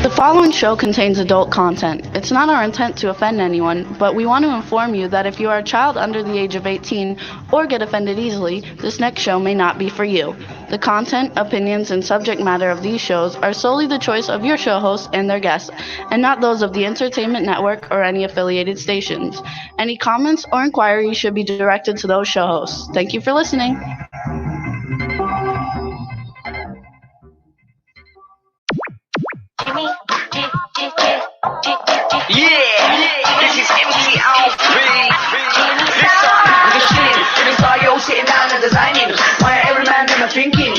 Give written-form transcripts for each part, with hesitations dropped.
The following show contains adult content. It's not our intent to offend anyone, but we want to inform you that if you are a child under the age of 18 or get offended easily, this next show may not be for you. The content, opinions, and subject matter of these shows are solely the choice of your show hosts and their guests, and not those of the Entertainment Network or any affiliated stations. Any comments or inquiries should be directed to those show hosts. Thank you for listening. This is MC Alfie. Listen, saw you sitting down and designing. Why every man never thinking,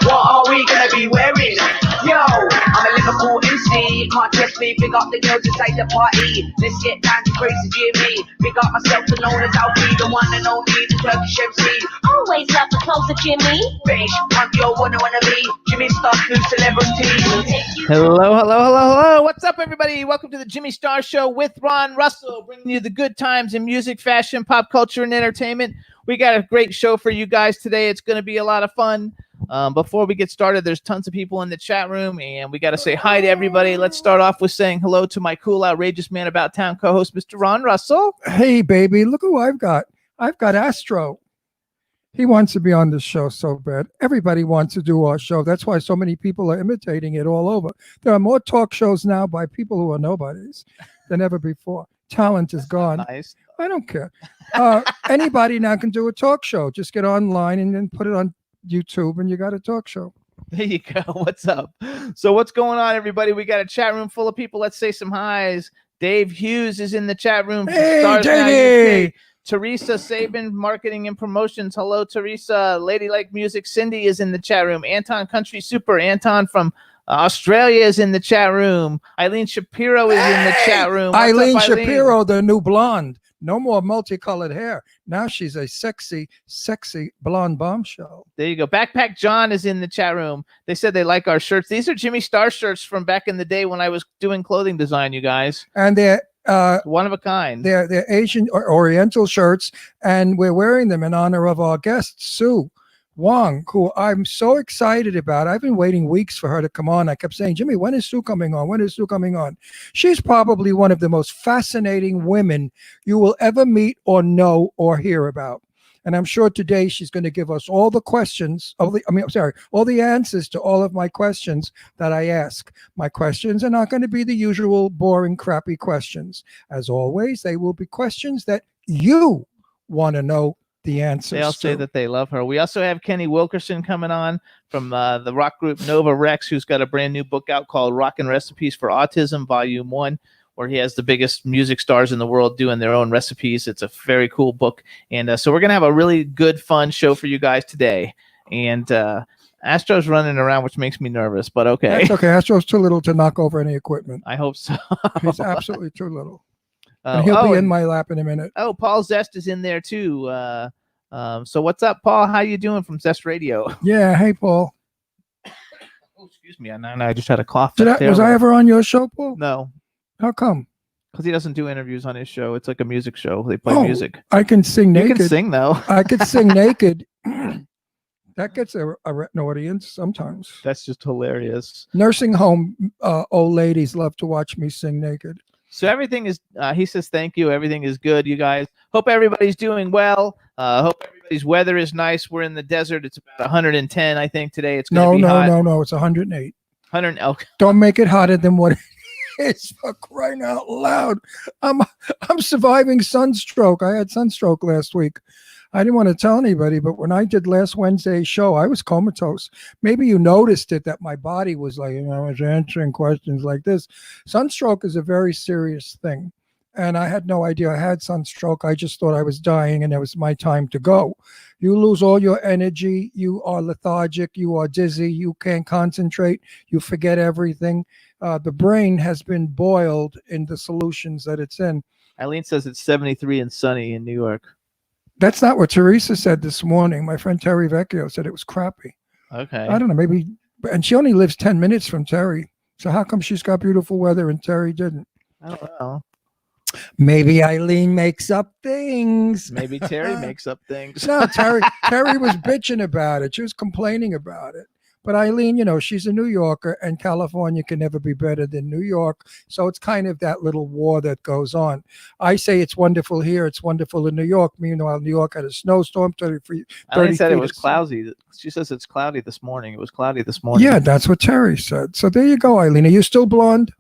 what are we gonna be wearing? Yo, I'm a Liverpool MC. Can't test me, big up the girls inside the party. Let's get down to crazy Jimmy. Big up myself to known as Alfie, the one and only, the Turkish MC. Always love the clothes of Jimmy. Bitch, I'm your wanna be. Jimmy Star, new celebrity. Hello. What's up, everybody? Welcome to the Jimmy Star Show with Ron Russell, bringing you the good times in music, fashion, pop culture, and entertainment. We got a great show for you guys today. It's going to be a lot of fun. Before we get started, there's tons of people in the chat room, and we got to say hi to everybody. Let's start off with saying hello to my cool, outrageous man about town co-host, Mr. Ron Russell. Hey, baby, look who I've got. I've got Astro. He wants to be on this show so bad. Everybody wants to do our show. That's why so many people are imitating it all over. There are more talk shows now by people who are nobodies than ever before. Talent is gone. Nice. I don't care. Anybody now can do a talk show. Just get online and then put it on YouTube, and you got a talk show. There you go. What's up? So what's going on, everybody? We got a chat room full of people. Let's say some highs. Dave Hughes is in the chat room. Hey, Davey! Teresa Sabin, marketing and promotions. Hello, Teresa. Ladylike Music. Cindy is in the chat room. Anton Country Super. Anton from Australia is in the chat room. Eileen Shapiro is in the chat room. What's Eileen up, Shapiro, the new blonde. No more multicolored hair. Now she's a sexy blonde bombshell. There you go. Backpack John is in the chat room. They said they like our shirts. These are Jimmy Star shirts from back in the day when I was doing clothing design, you guys. And they're one of a kind. They're Asian or Oriental shirts, and we're wearing them in honor of our guest, Suwon, who I'm so excited about. I've been waiting weeks for her to come on. I kept saying, Jimmy, when is Sue coming on? When is Sue coming on? She's probably one of the most fascinating women you will ever meet or know or hear about. And I'm sure today she's going to give us all the questions, all the answers to all of my questions that I ask. My questions are not going to be the usual boring, crappy questions. As always, they will be questions that you want to know the answers. They all say that they love her. We also have Kenny Wilkerson coming on from the rock group Nova Rex, who's got a brand new book out called Rockin' Recipes for Autism, Volume 1. Where he has the biggest music stars in the world doing their own recipes. It's a very cool book. And so we're going to have a really good, fun show for you guys today. And Astro's running around, which makes me nervous, but okay. That's okay. Astro's too little to knock over any equipment. I hope so. He's absolutely too little. And he'll be in my lap in a minute. Oh, Paul Zest is in there too. So what's up, Paul? How you doing from Zest Radio? Yeah. Hey, Paul. Oh, excuse me. I just had a cough. Was I ever on your show, Paul? No. How come? Because he doesn't do interviews on his show. It's like a music show. They play music. I can sing naked. You can sing, though. I could sing naked. That gets an audience sometimes. That's just hilarious. Nursing home old ladies love to watch me sing naked. So everything is, he says, thank you. Everything is good, you guys. Hope everybody's doing well. Hope everybody's weather is nice. We're in the desert. It's about 110, I think, today. It's going to be hot. No. It's 108. 100. Okay. Don't make it hotter than what it's for crying out loud. I'm surviving sunstroke. I had sunstroke last week. I didn't want to tell anybody, but when I did last Wednesday's show, I was comatose. Maybe you noticed it, that my body was like, I was answering questions like this. Sunstroke is a very serious thing. And I had no idea I had sunstroke. I just thought I was dying and it was my time to go. You lose all your energy. You are lethargic. You are dizzy. You can't concentrate. You forget everything. The brain has been boiled in the solutions that it's in. Eileen says it's 73 and sunny in New York. That's not what Teresa said this morning. My friend Terry Vecchio said it was crappy. Okay. I don't know, maybe, and she only lives 10 minutes from Terry. So how come she's got beautiful weather and Terry didn't? I don't know. Maybe Eileen makes up things. Maybe Terry makes up things. No, Terry was bitching about it. She was complaining about it. But Eileen, she's a New Yorker, and California can never be better than New York. So it's kind of that little war that goes on. I say it's wonderful here. It's wonderful in New York. Meanwhile, New York had a snowstorm, 30 Eileen said it feet was of- cloudy. She says it's cloudy this morning. It was cloudy this morning. Yeah, that's what Terry said. So there you go, Eileen. Are you still blonde?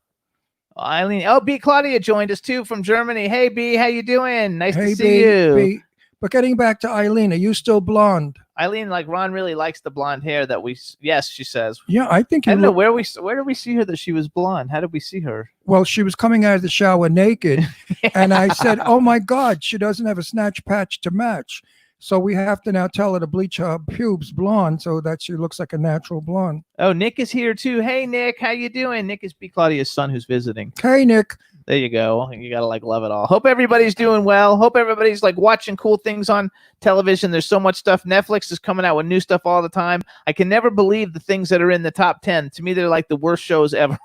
Eileen. Oh, B. Claudia joined us too from Germany. Hey, B. How you doing? Nice Hey, to see you. B. But getting back to Eileen, are you still blonde? Eileen, like Ron really likes the blonde hair that we. Yes, she says. Yeah, I think I you don't know look. where did we see her that she was blonde? How did we see her? Well, she was coming out of the shower naked, and I said, "Oh my God, she doesn't have a snatch patch to match." So we have to now tell her to bleach her pubes blonde so that she looks like a natural blonde. Oh, Nick is here too. Hey, Nick, how you doing? Nick is B. Claudia's son who's visiting. Hey, Nick. There you go. You gotta like love it all. Hope everybody's doing well. Hope everybody's like watching cool things on television. There's so much stuff. Netflix is coming out with new stuff all the time. I can never believe the things that are in the top 10. To me, they're like the worst shows ever.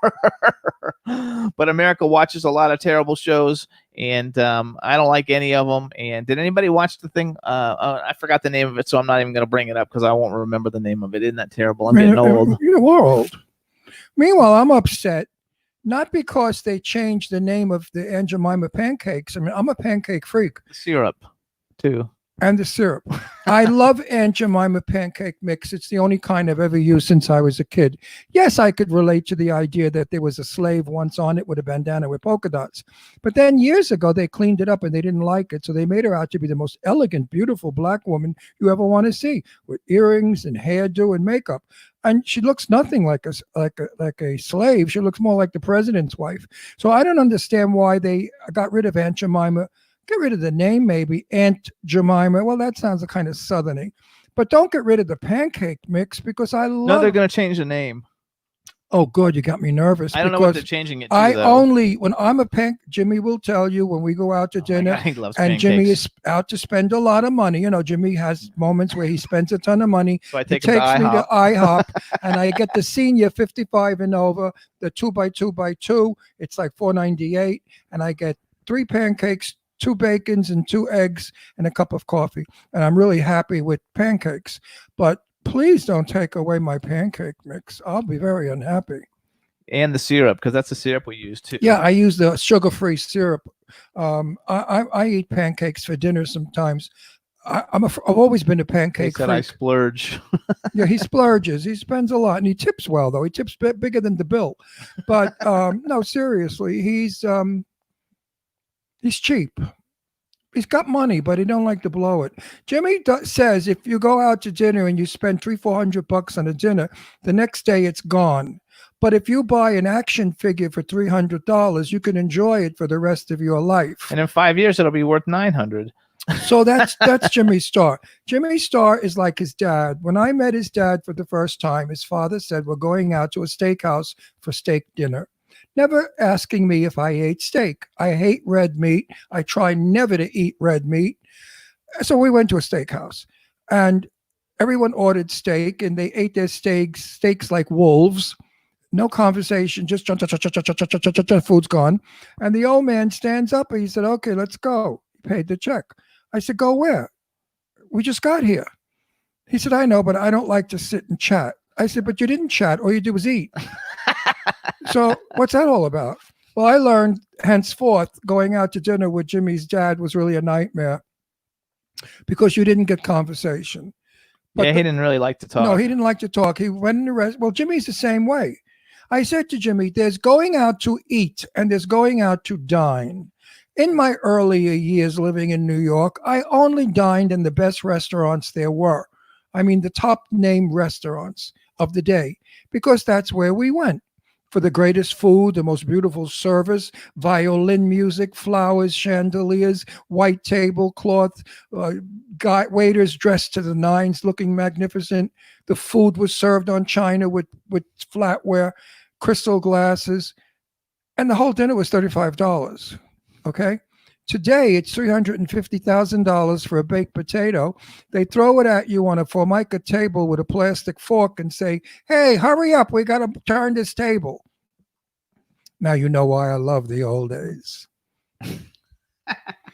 But America watches a lot of terrible shows, and I don't like any of them. And did anybody watch the thing? I forgot the name of it, so I'm not even gonna bring it up because I won't remember the name of it. Isn't that terrible? I'm getting old. We're old. Meanwhile, I'm upset. Not because they changed the name of the Aunt Jemima pancakes. I mean, I'm a pancake freak. Syrup, too. And the syrup. I love Aunt Jemima pancake mix. It's the only kind I've ever used since I was a kid. Yes, I could relate to the idea that there was a slave once on it with a bandana with polka dots. But then years ago, they cleaned it up and they didn't like it. So they made her out to be the most elegant, beautiful black woman you ever want to see, with earrings and hairdo and makeup. And she looks nothing like a slave. She looks more like the president's wife. So I don't understand why they got rid of Aunt Jemima. Get rid of the name, maybe, Aunt Jemima. Well, that sounds kind of southerny. But don't get rid of the pancake mix because I love... No, they're going to change the name. Oh, good. You got me nervous. I don't know what they're changing it to, I though. only... When I'm Jimmy will tell you when we go out to dinner, he loves and pancakes. Jimmy is out to spend a lot of money. Jimmy has moments where he spends a ton of money. So I He take him to takes me to IHOP. IHOP, and I get the senior 55 and over, the 2x2x2. It's like $4.98, and I get 3 pancakes, 2 bacons, and 2 eggs, and a cup of coffee. And I'm really happy with pancakes. But please don't take away my pancake mix. I'll be very unhappy. And the syrup, because that's the syrup we use too. Yeah, I use the sugar-free syrup. I eat pancakes for dinner sometimes. I've always been a pancake Said freak. I splurge. Yeah, he splurges. He spends a lot, and he tips well, though. He tips bigger than the bill. But no, seriously, he's cheap. He's got money, but he don't like to blow it. Jimmy says if you go out to dinner and you spend $300-400 on a dinner, the next day it's gone. But if you buy an action figure for $300, you can enjoy it for the rest of your life. And in 5 years, it'll be worth $900. So that's Jimmy Star. Jimmy Star is like his dad. When I met his dad for the first time, his father said, we're going out to a steakhouse for steak dinner. Never asking me if I ate steak. I hate red meat. I try never to eat red meat. So we went to a steakhouse, and everyone ordered steak, and they ate their steaks like wolves. No conversation, just food's gone. And the old man stands up and he said, okay, let's go. He paid the check. I said, go where? We just got here. He said, I know, but I don't like to sit and chat. I said, but you didn't chat. All you did was eat. So what's that all about? Well, I learned henceforth going out to dinner with Jimmy's dad was really a nightmare because you didn't get conversation. But he didn't really like to talk. No, he didn't like to talk. He went in the rest. Well, Jimmy's the same way. I said to Jimmy, there's going out to eat and there's going out to dine. In my earlier years living in New York, I only dined in the best restaurants there were. I mean, the top name restaurants of the day, because that's where we went for the greatest food, the most beautiful service, violin music, flowers, chandeliers, white tablecloth, waiters dressed to the nines, looking magnificent. The food was served on china with flatware, crystal glasses, and the whole dinner was $35. Okay. Today, it's $350,000 for a baked potato. They throw it at you on a Formica table with a plastic fork and say, hey, hurry up. We got to turn this table. Now you know why I love the old days.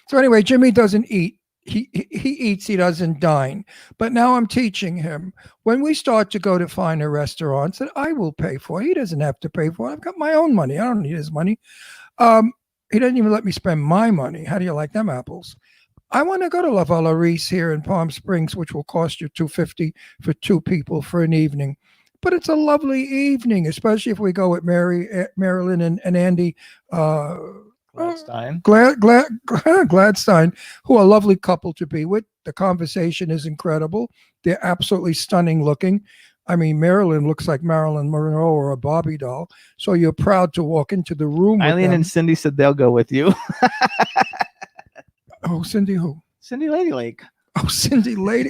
So anyway, Jimmy doesn't eat. he eats, he doesn't dine. But now I'm teaching him. When we start to go to finer restaurants that I will pay for, he doesn't have to pay for. I've got my own money. I don't need his money. He doesn't even let me spend my money. How do you like them apples? I want to go to La Valerise here in Palm Springs, which will cost you $250 for 2 people for an evening. But it's a lovely evening, especially if we go with Marilyn and Andy Gladstein. Gladstein, who are a lovely couple to be with. The conversation is incredible. They're absolutely stunning looking. I mean, Marilyn looks like Marilyn Monroe or a Barbie doll. So you're proud to walk into the room with Eileen them. and Cindy said they'll go with you. Oh, Cindy who? Cindy Lady Lake. Oh, Cindy Lady.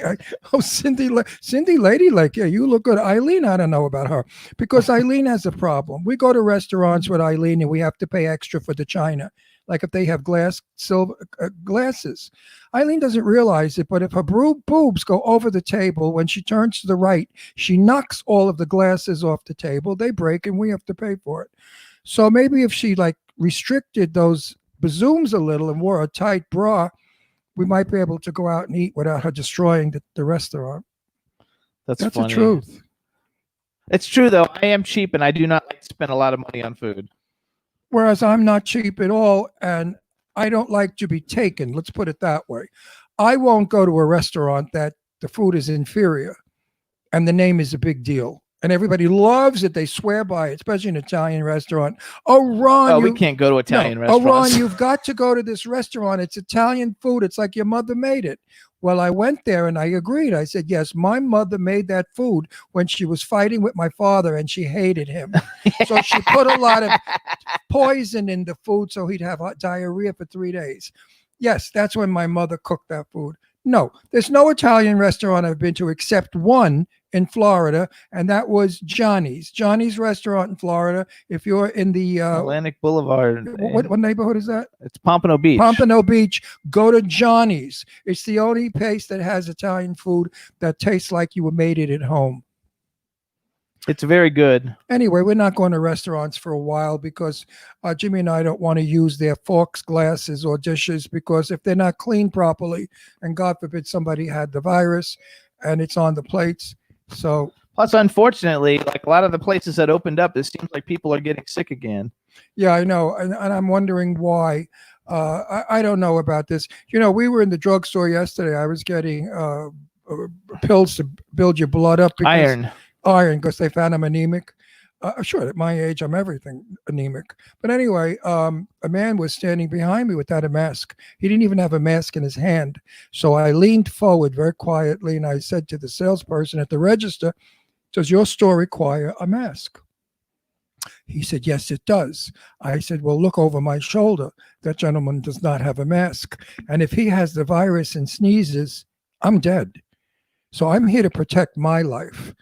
Cindy Lady Lake. Yeah, you look good. Eileen, I don't know about her because Eileen has a problem. We go to restaurants with Eileen and we have to pay extra for the china. Like if they have silver glasses. Eileen doesn't realize it, but if her boobs go over the table, when she turns to the right, she knocks all of the glasses off the table. They break and we have to pay for it. So maybe if she like restricted those bazooms a little and wore a tight bra, we might be able to go out and eat without her destroying the restaurant. That's funny. the truth. It's true, though. I am cheap and I do not like to spend a lot of money on food. Whereas I'm not cheap at all, and I don't like to be taken. Let's put it that way. I won't go to a restaurant that the food is inferior and the name is a big deal. And everybody loves it. They swear by it, especially an Italian restaurant. Oh, Ron. We can't go to Italian restaurants. Oh, Ron, you've got to go to this restaurant. It's Italian food. It's like your mother made it. Well, I went there and I agreed. I said, yes, my mother made that food when she was fighting with my father and she hated him. So she put a lot of poison in the food so he'd have diarrhea for 3 days. Yes, that's when my mother cooked that food. No, there's no Italian restaurant I've been to except one in Florida, and that was Johnny's. Johnny's restaurant in Florida. If you're in the Atlantic Boulevard. What neighborhood is that? It's Pompano Beach. Pompano Beach. Go to Johnny's. It's the only place that has Italian food that tastes like you made it at home. It's very good. Anyway, we're not going to restaurants for a while because Jimmy and I don't want to use their forks, glasses, or dishes because if they're not cleaned properly, and God forbid somebody had the virus and it's on the plates. So plus, unfortunately, like a lot of the places that opened up, it seems like people are getting sick again. Yeah, I know. And I'm wondering why. I don't know about this. You know, we were in the drugstore yesterday. I was getting pills to build your blood up. Iron, because they found I'm anemic. Sure, at my age, I'm everything anemic. But anyway, a man was standing behind me without a mask. He didn't even have a mask in his hand. So I leaned forward very quietly and I said to the salesperson at the register, does your store require a mask? He said, yes, it does. I said, well, look over my shoulder. That gentleman does not have a mask. And if he has the virus and sneezes, I'm dead. So I'm here to protect my life.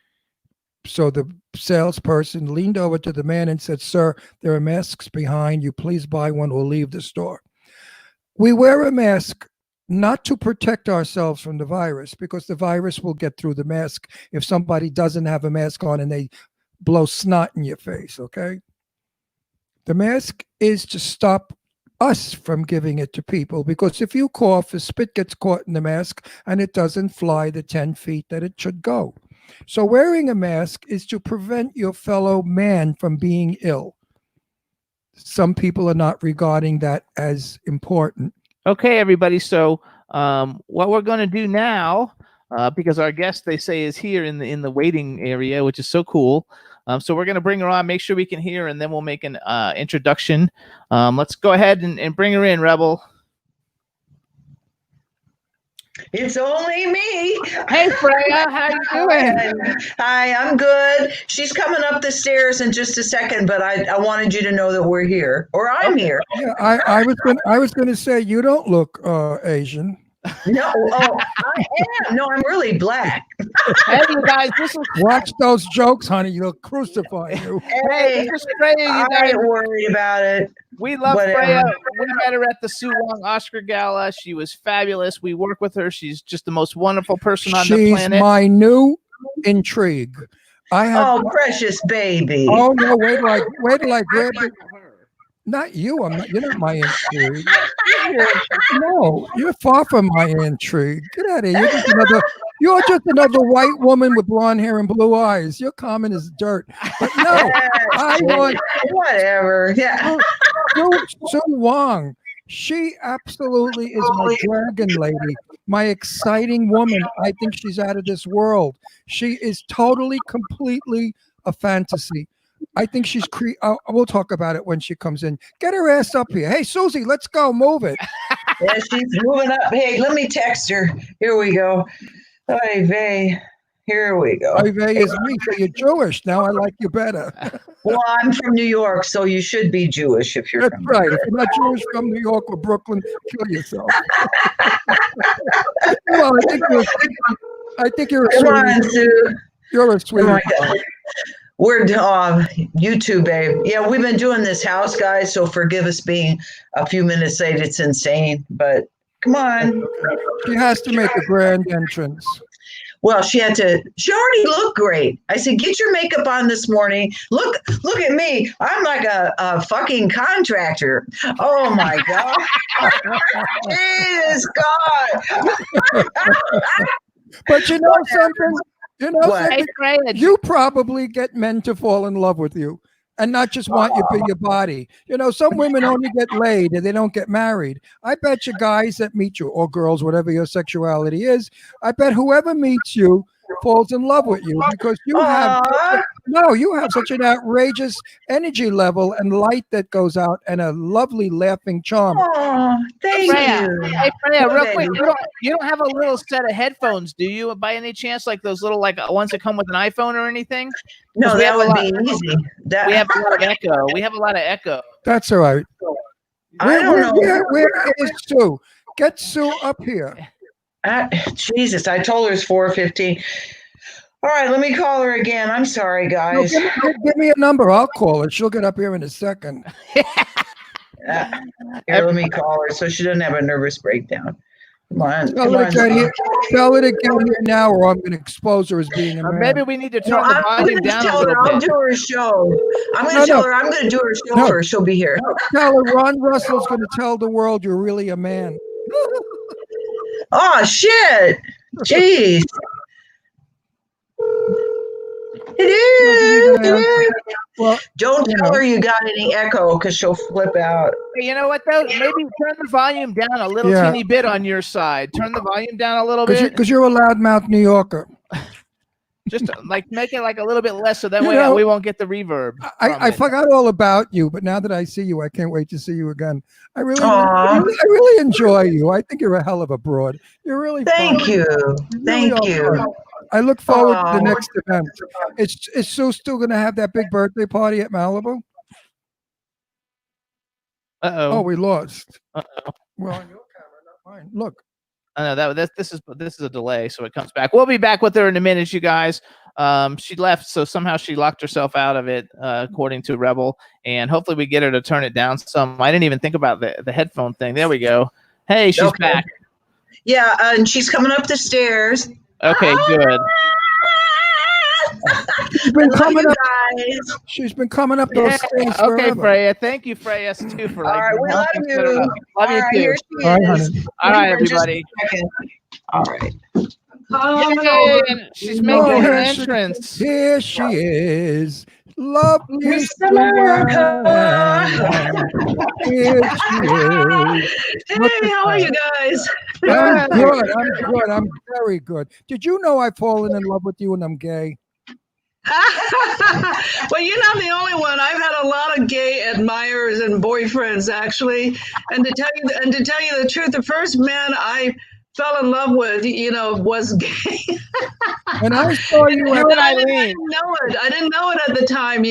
So the salesperson leaned over to the man and said, sir, there are masks behind you. Please buy one or leave the store. We wear a mask not to protect ourselves from the virus because the virus will get through the mask if somebody doesn't have a mask on and they blow snot in your face, okay? The mask is to stop us from giving it to people because if you cough, the spit gets caught in the mask and it doesn't fly the 10 feet that it should go. So wearing a mask is to prevent your fellow man from being ill. Some people are not regarding that as important. Okay, everybody. So what we're going to do now, because our guest, they say, is here in the waiting area, which is so cool. So we're going to bring her on, make sure we can hear, and then we'll make an introduction. Let's go ahead and bring her in, Rebel. It's only me. Hey, Freya, how you doing? Hi, I'm good. She's coming up the stairs in just a second, but I wanted you to know that we're here, or I'm here. Yeah, I was going to say you don't look Asian. No, I am. No, I'm really black. Hey, you guys, watch those jokes, honey. You'll crucify you. Hey, this is Freya. You guys, ain't worried about it. We love Freya. We met her at the Suwon Oscar Gala. She was fabulous. We work with her. She's just the most wonderful person on the planet. She's my new intrigue. Precious baby. Oh no! Wait till I grab it. Not you. I'm not. You're not my intrigue. No, you're far from my intrigue. Get out of here. You're just another white woman with blonde hair and blue eyes. You're common as dirt. But no, I want whatever. Yeah. Suwon. She absolutely is my dragon lady, my exciting woman. I think she's out of this world. She is totally, completely a fantasy. I think she's we'll talk about it when she comes in. Get her ass up here. Hey, Susie, let's go. Move it. Yeah, she's moving up. Hey, let me text her. Here we go. Oy vey. Here we go. Oy vey is me. So you're Jewish. Now I like you better. Well, I'm from New York, so you should be Jewish if you're That's from right. If you're not Jewish from New York or Brooklyn, kill yourself. Well, I think you're a Come sweetie. on, Sue. You're a sweetie. Oh my God. We're YouTube, babe. Yeah, we've been doing this house, guys. So forgive us being a few minutes late. It's insane, but come on. She has to make a grand entrance. Well, she already looked great. I said, get your makeup on this morning. Look at me. I'm like a fucking contractor. Oh my God. Jesus God. But you know something? You know What? something? You probably get men to fall in love with you and not just want you for your body. You know, some women only get laid and they don't get married. I bet you guys that meet you, or girls, whatever your sexuality is, I bet whoever meets you falls in love with you because you have such an outrageous energy level and light that goes out and a lovely laughing charm. Oh, thank you. Hey, Freya, real quick, you don't have a little set of headphones, do you, by any chance? Like those little ones that come with an iPhone or anything? No, that would be easy. We have a lot of echo. That's all right. I don't know. Where is Sue? Get Sue up here. Jesus, I told her it's 4:15. All right, let me call her again. I'm sorry, guys. No, give me a number. I'll call her. She'll get up here in a second. Here, let me call her so she doesn't have a nervous breakdown. Come on. Tell her to get here now, or I'm going to expose her as being a man. Maybe we need to turn the volume down a little bit. I'll do her show. I'm going to tell her I'm going to do her show first. She'll be here. Tell her Ron Russell's going to tell the world you're really a man. Oh, shit. Jeez. It is. Well, don't tell her you got any echo because she'll flip out. You know what, though? Maybe turn the volume down a little teeny bit on your side. Turn the volume down a little bit. Because you're a loudmouth New Yorker. Just make it a little bit less so that way we won't get the reverb. I forgot all about you, but now that I see you, I can't wait to see you again. I really enjoy you. I think you're a hell of a broad. You're really Thank fun. you. Thank you. Fun. I look forward to the next event. Is Sue still going to have that big birthday party at Malibu? Uh-oh. Oh, we lost. Uh-oh. Well, on your camera, not mine. Look. I know this is a delay, so it comes back. We'll be back with her in a minute, you guys. She left, so somehow she locked herself out of it, according to Rebel, and hopefully we get her to turn it down some. I didn't even think about the headphone thing. There we go. Hey, she's back. Yeah, and she's coming up the stairs. Okay, good. She's been coming up those stairs forever. Okay, Freya. Thank you, Freya, too, for all right, we love you. Love you too. Here she is. All right, everybody. All right. Yay, she's making her entrance. Here she is. Lovely Miss America. Here she is. Hey, how are you guys? I'm good. I'm very good. Did you know I've fallen in love with you and I'm gay? Well, you're not the only one. I've had a lot of gay admirers and boyfriends, actually. And to tell you the truth, the first man I fell in love with, was gay. And I saw you at I didn't know it. I didn't know it at the time.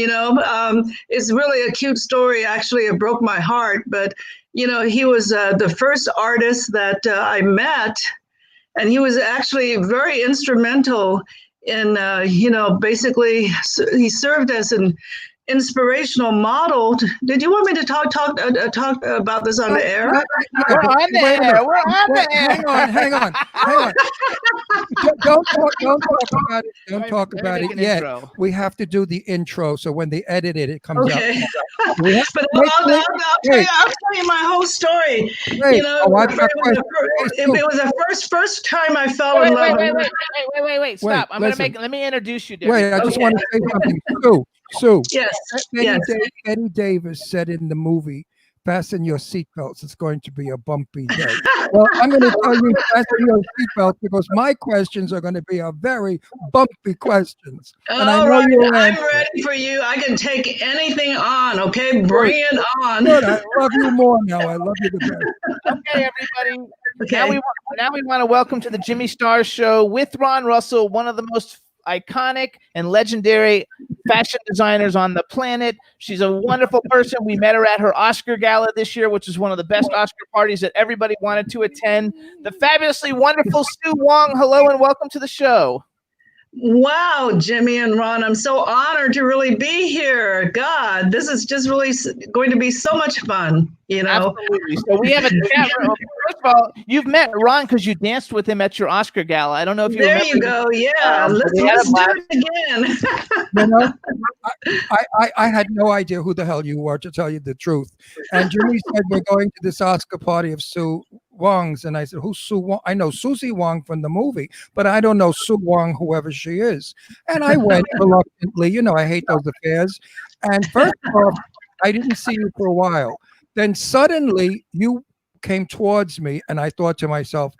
It's really a cute story. Actually, it broke my heart. But he was the first artist that I met, and he was actually very instrumental in, basically he served as an inspirational model. Did you want me to talk about this on the air? We're on the air. We're on the air. Hang on. Don't talk about it. Don't talk Let me about make it an yet. intro. We have to do the intro, so when they edit it, it comes out. Okay. We have- But wait, I'll tell you my whole story. wait. You know, Oh, I've it got was questions. it was the first time I fell in Wait, love. wait. Stop. Listen. Let me introduce you, Debbie. Wait, I just Okay. want to say something. Sue. Yes. Betty Davis said in the movie, "Fasten your seatbelts. It's going to be a bumpy day." Well, I'm going to tell you, fasten your seatbelts, because my questions are going to be a very bumpy questions, and I All know right, you'll I'm answer. ready for you. I can take anything on. Okay, bring it on. Good. I love you more now. I love you the best. Okay, everybody. Okay. Now we want to welcome to the Jimmy Star Show with Ron Russell, one of the most iconic and legendary fashion designers on the planet. She's a wonderful person. We met her at her Oscar gala this year, which is one of the best Oscar parties that everybody wanted to attend. The fabulously wonderful Suwon. Hello and welcome to the show. Wow, Jimmy and Ron, I'm so honored to really be here. God, this is just really going to be so much fun, you know. Absolutely. So we have a chat room. First of all, you've met Ron because you danced with him at your Oscar gala. I don't know if you There remember. you go. Yeah, let's do it again. You know, I had no idea who the hell you were, to tell you the truth. And Jimmy said, we're going to this Oscar party of Sue Wong's. And I said, who's Sue Wong? I know Susie Wong from the movie, but I don't know Sue Wong, whoever she is. And I went reluctantly. You know, I hate those affairs. And first off, I didn't see you for a while. Then suddenly you came towards me, and I thought to myself,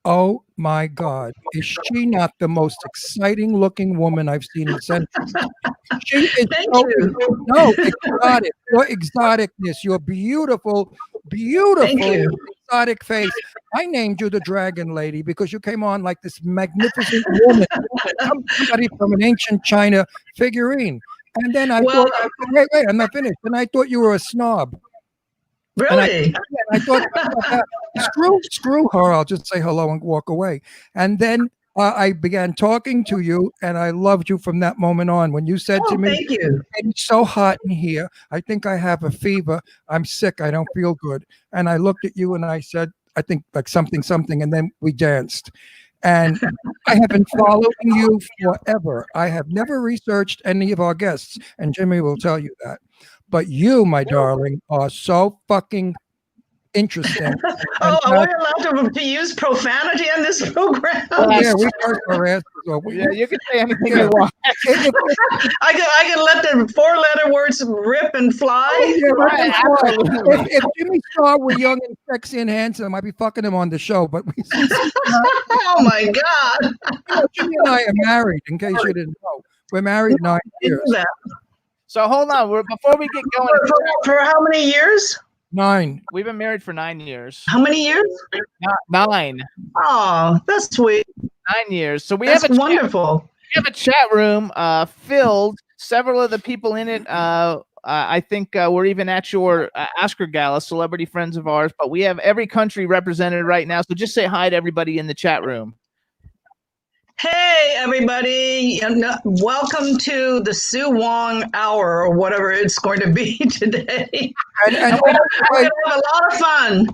oh my God, is she not the most exciting looking woman I've seen in centuries? She is exotic. Your exoticness, your beautiful exotic face. I named you the Dragon Lady because you came on like this magnificent woman, somebody from an ancient China figurine. And then I thought, wait, I'm not finished. And I thought you were a snob. Really? I thought, screw her. I'll just say hello and walk away. And then I began talking to you, and I loved you from that moment on. When you said to me, thank you. "It's so hot in here. I think I have a fever. I'm sick. I don't feel good." And I looked at you and I said, I think like something, and then we danced. And I have been following you forever. I have never researched any of our guests, and Jimmy will tell you that. But you, my darling, are so fucking interesting. Oh, are we allowed to use profanity on this program? Yeah, we curse our asses off. Yeah, you can say anything you want. I can let the four-letter words rip and fly. If Jimmy Star were young and sexy and handsome, I'd be fucking him on the show. But oh my God! You know, Jimmy and I are married. In case you didn't know, we're married 9 years. So hold on, before we get going. For how many years? 9. We've been married for 9 years. How many years? 9. Oh, that's sweet. 9 years. So we That's have a wonderful. we have a chat room filled. Several of the people in it, I think, we're even at your Oscar gala, celebrity friends of ours. But we have every country represented right now. So just say hi to everybody in the chat room. Hey, everybody. Welcome to the Suwon Hour, or whatever it's going to be today. And we're going to have a lot of fun.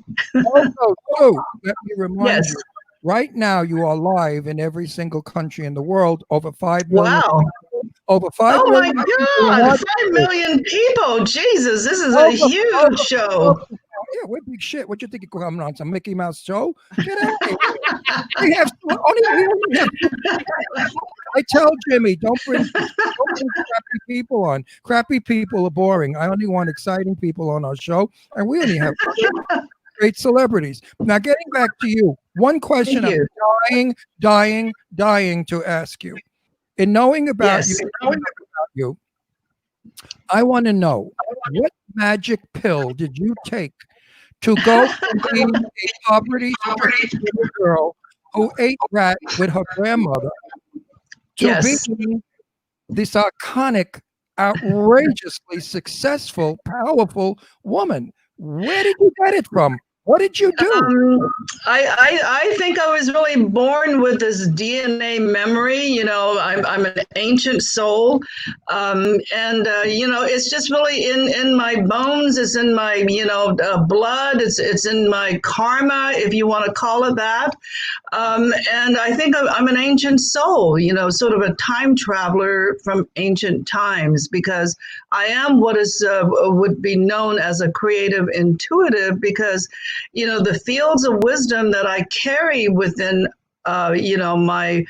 Also, too, let me remind Yes. you, right now you are live in every single country in the world, over 5 million. Wow. Over 5 Oh my million. God, 5 million people. Jesus, this is a huge show. Yeah, we're big shit. What you think you're coming on? Some Mickey Mouse show? Get out of here. We only have I tell Jimmy, don't bring crappy people on. Crappy people are boring. I only want exciting people on our show, and we only have great celebrities. Now, getting back to you, one question I'm dying to ask you. In knowing about you, I want to know, what magic pill did you take to go from being a poverty-stricken little girl who ate rat with her grandmother to being this iconic, outrageously successful, powerful woman? Where did you get it from? What did you do? I think I was really born with this DNA memory. You know, I'm an ancient soul, and you know, it's just really in my bones. It's in my blood. It's in my karma, if you want to call it that. And I think I'm an ancient soul. You know, sort of a time traveler from ancient times, because I am what is would be known as a creative intuitive, because you know, the fields of wisdom that I carry within, my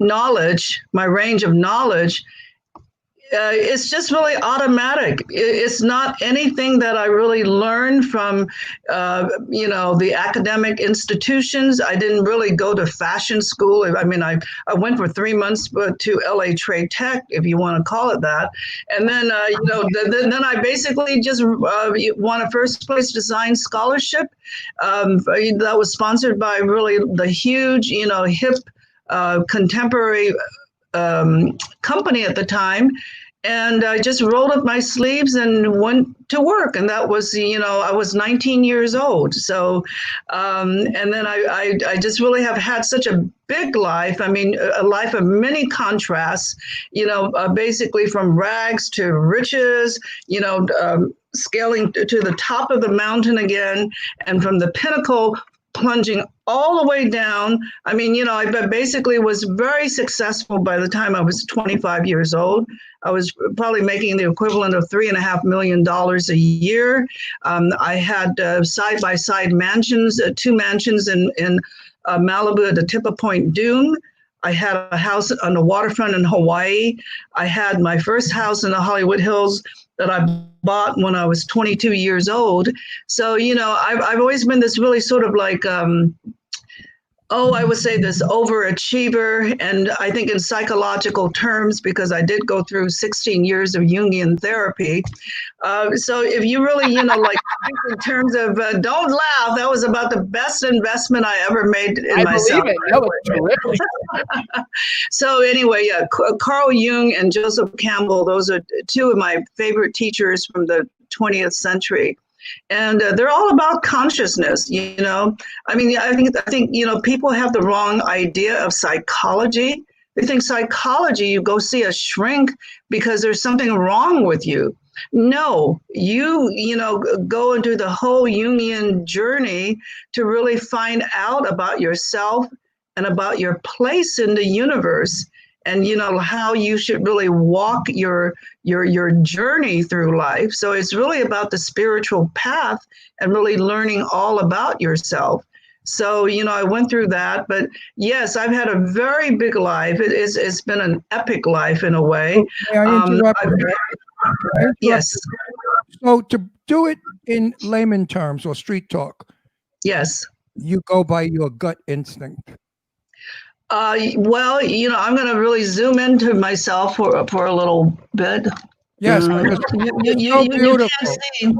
knowledge, my range of knowledge, it's just really automatic. It's not anything that I really learned from, the academic institutions. I didn't really go to fashion school. I mean, I went for 3 months to LA Trade Tech, if you want to call it that. And then, then I basically just won a first place design scholarship that was sponsored by really the huge, hip contemporary company at the time. And I just rolled up my sleeves and went to work. And that was, I was 19 years old. So, and then I just really have had such a big life. I mean, a life of many contrasts, basically from rags to riches, scaling to the top of the mountain again, and from the pinnacle plunging all the way down. I mean, I basically was very successful by the time I was 25 years old. I was probably making the equivalent of $3.5 million a year. I had side-by-side mansions, 2 mansions in Malibu at the tip of Point Dume. I had a house on the waterfront in Hawaii. I had my first house in the Hollywood Hills that I bought when I was 22 years old. So, I've always been this really sort of like, I would say this overachiever. And I think in psychological terms, because I did go through 16 years of Jungian therapy. So if you really, think in terms of, don't laugh, that was about the best investment I ever made in myself. I believe it. That was terrific. So anyway, Carl Jung and Joseph Campbell, those are 2 of my favorite teachers from the 20th century. And they're all about consciousness, I mean, I think, people have the wrong idea of psychology. They think psychology, you go see a shrink because there's something wrong with you. No, you go and do the whole Jungian journey to really find out about yourself and about your place in the universe. And how you should really walk your journey through life. So it's really about the spiritual path and really learning all about yourself. So I went through that, but yes, I've had a very big life. It's been an epic life in a way. May I interrupt? Yes. So to do it in layman terms or street talk, Yes. you go by your gut instinct. Well, I'm going to really zoom into myself for a little bit. Yes, You can't see.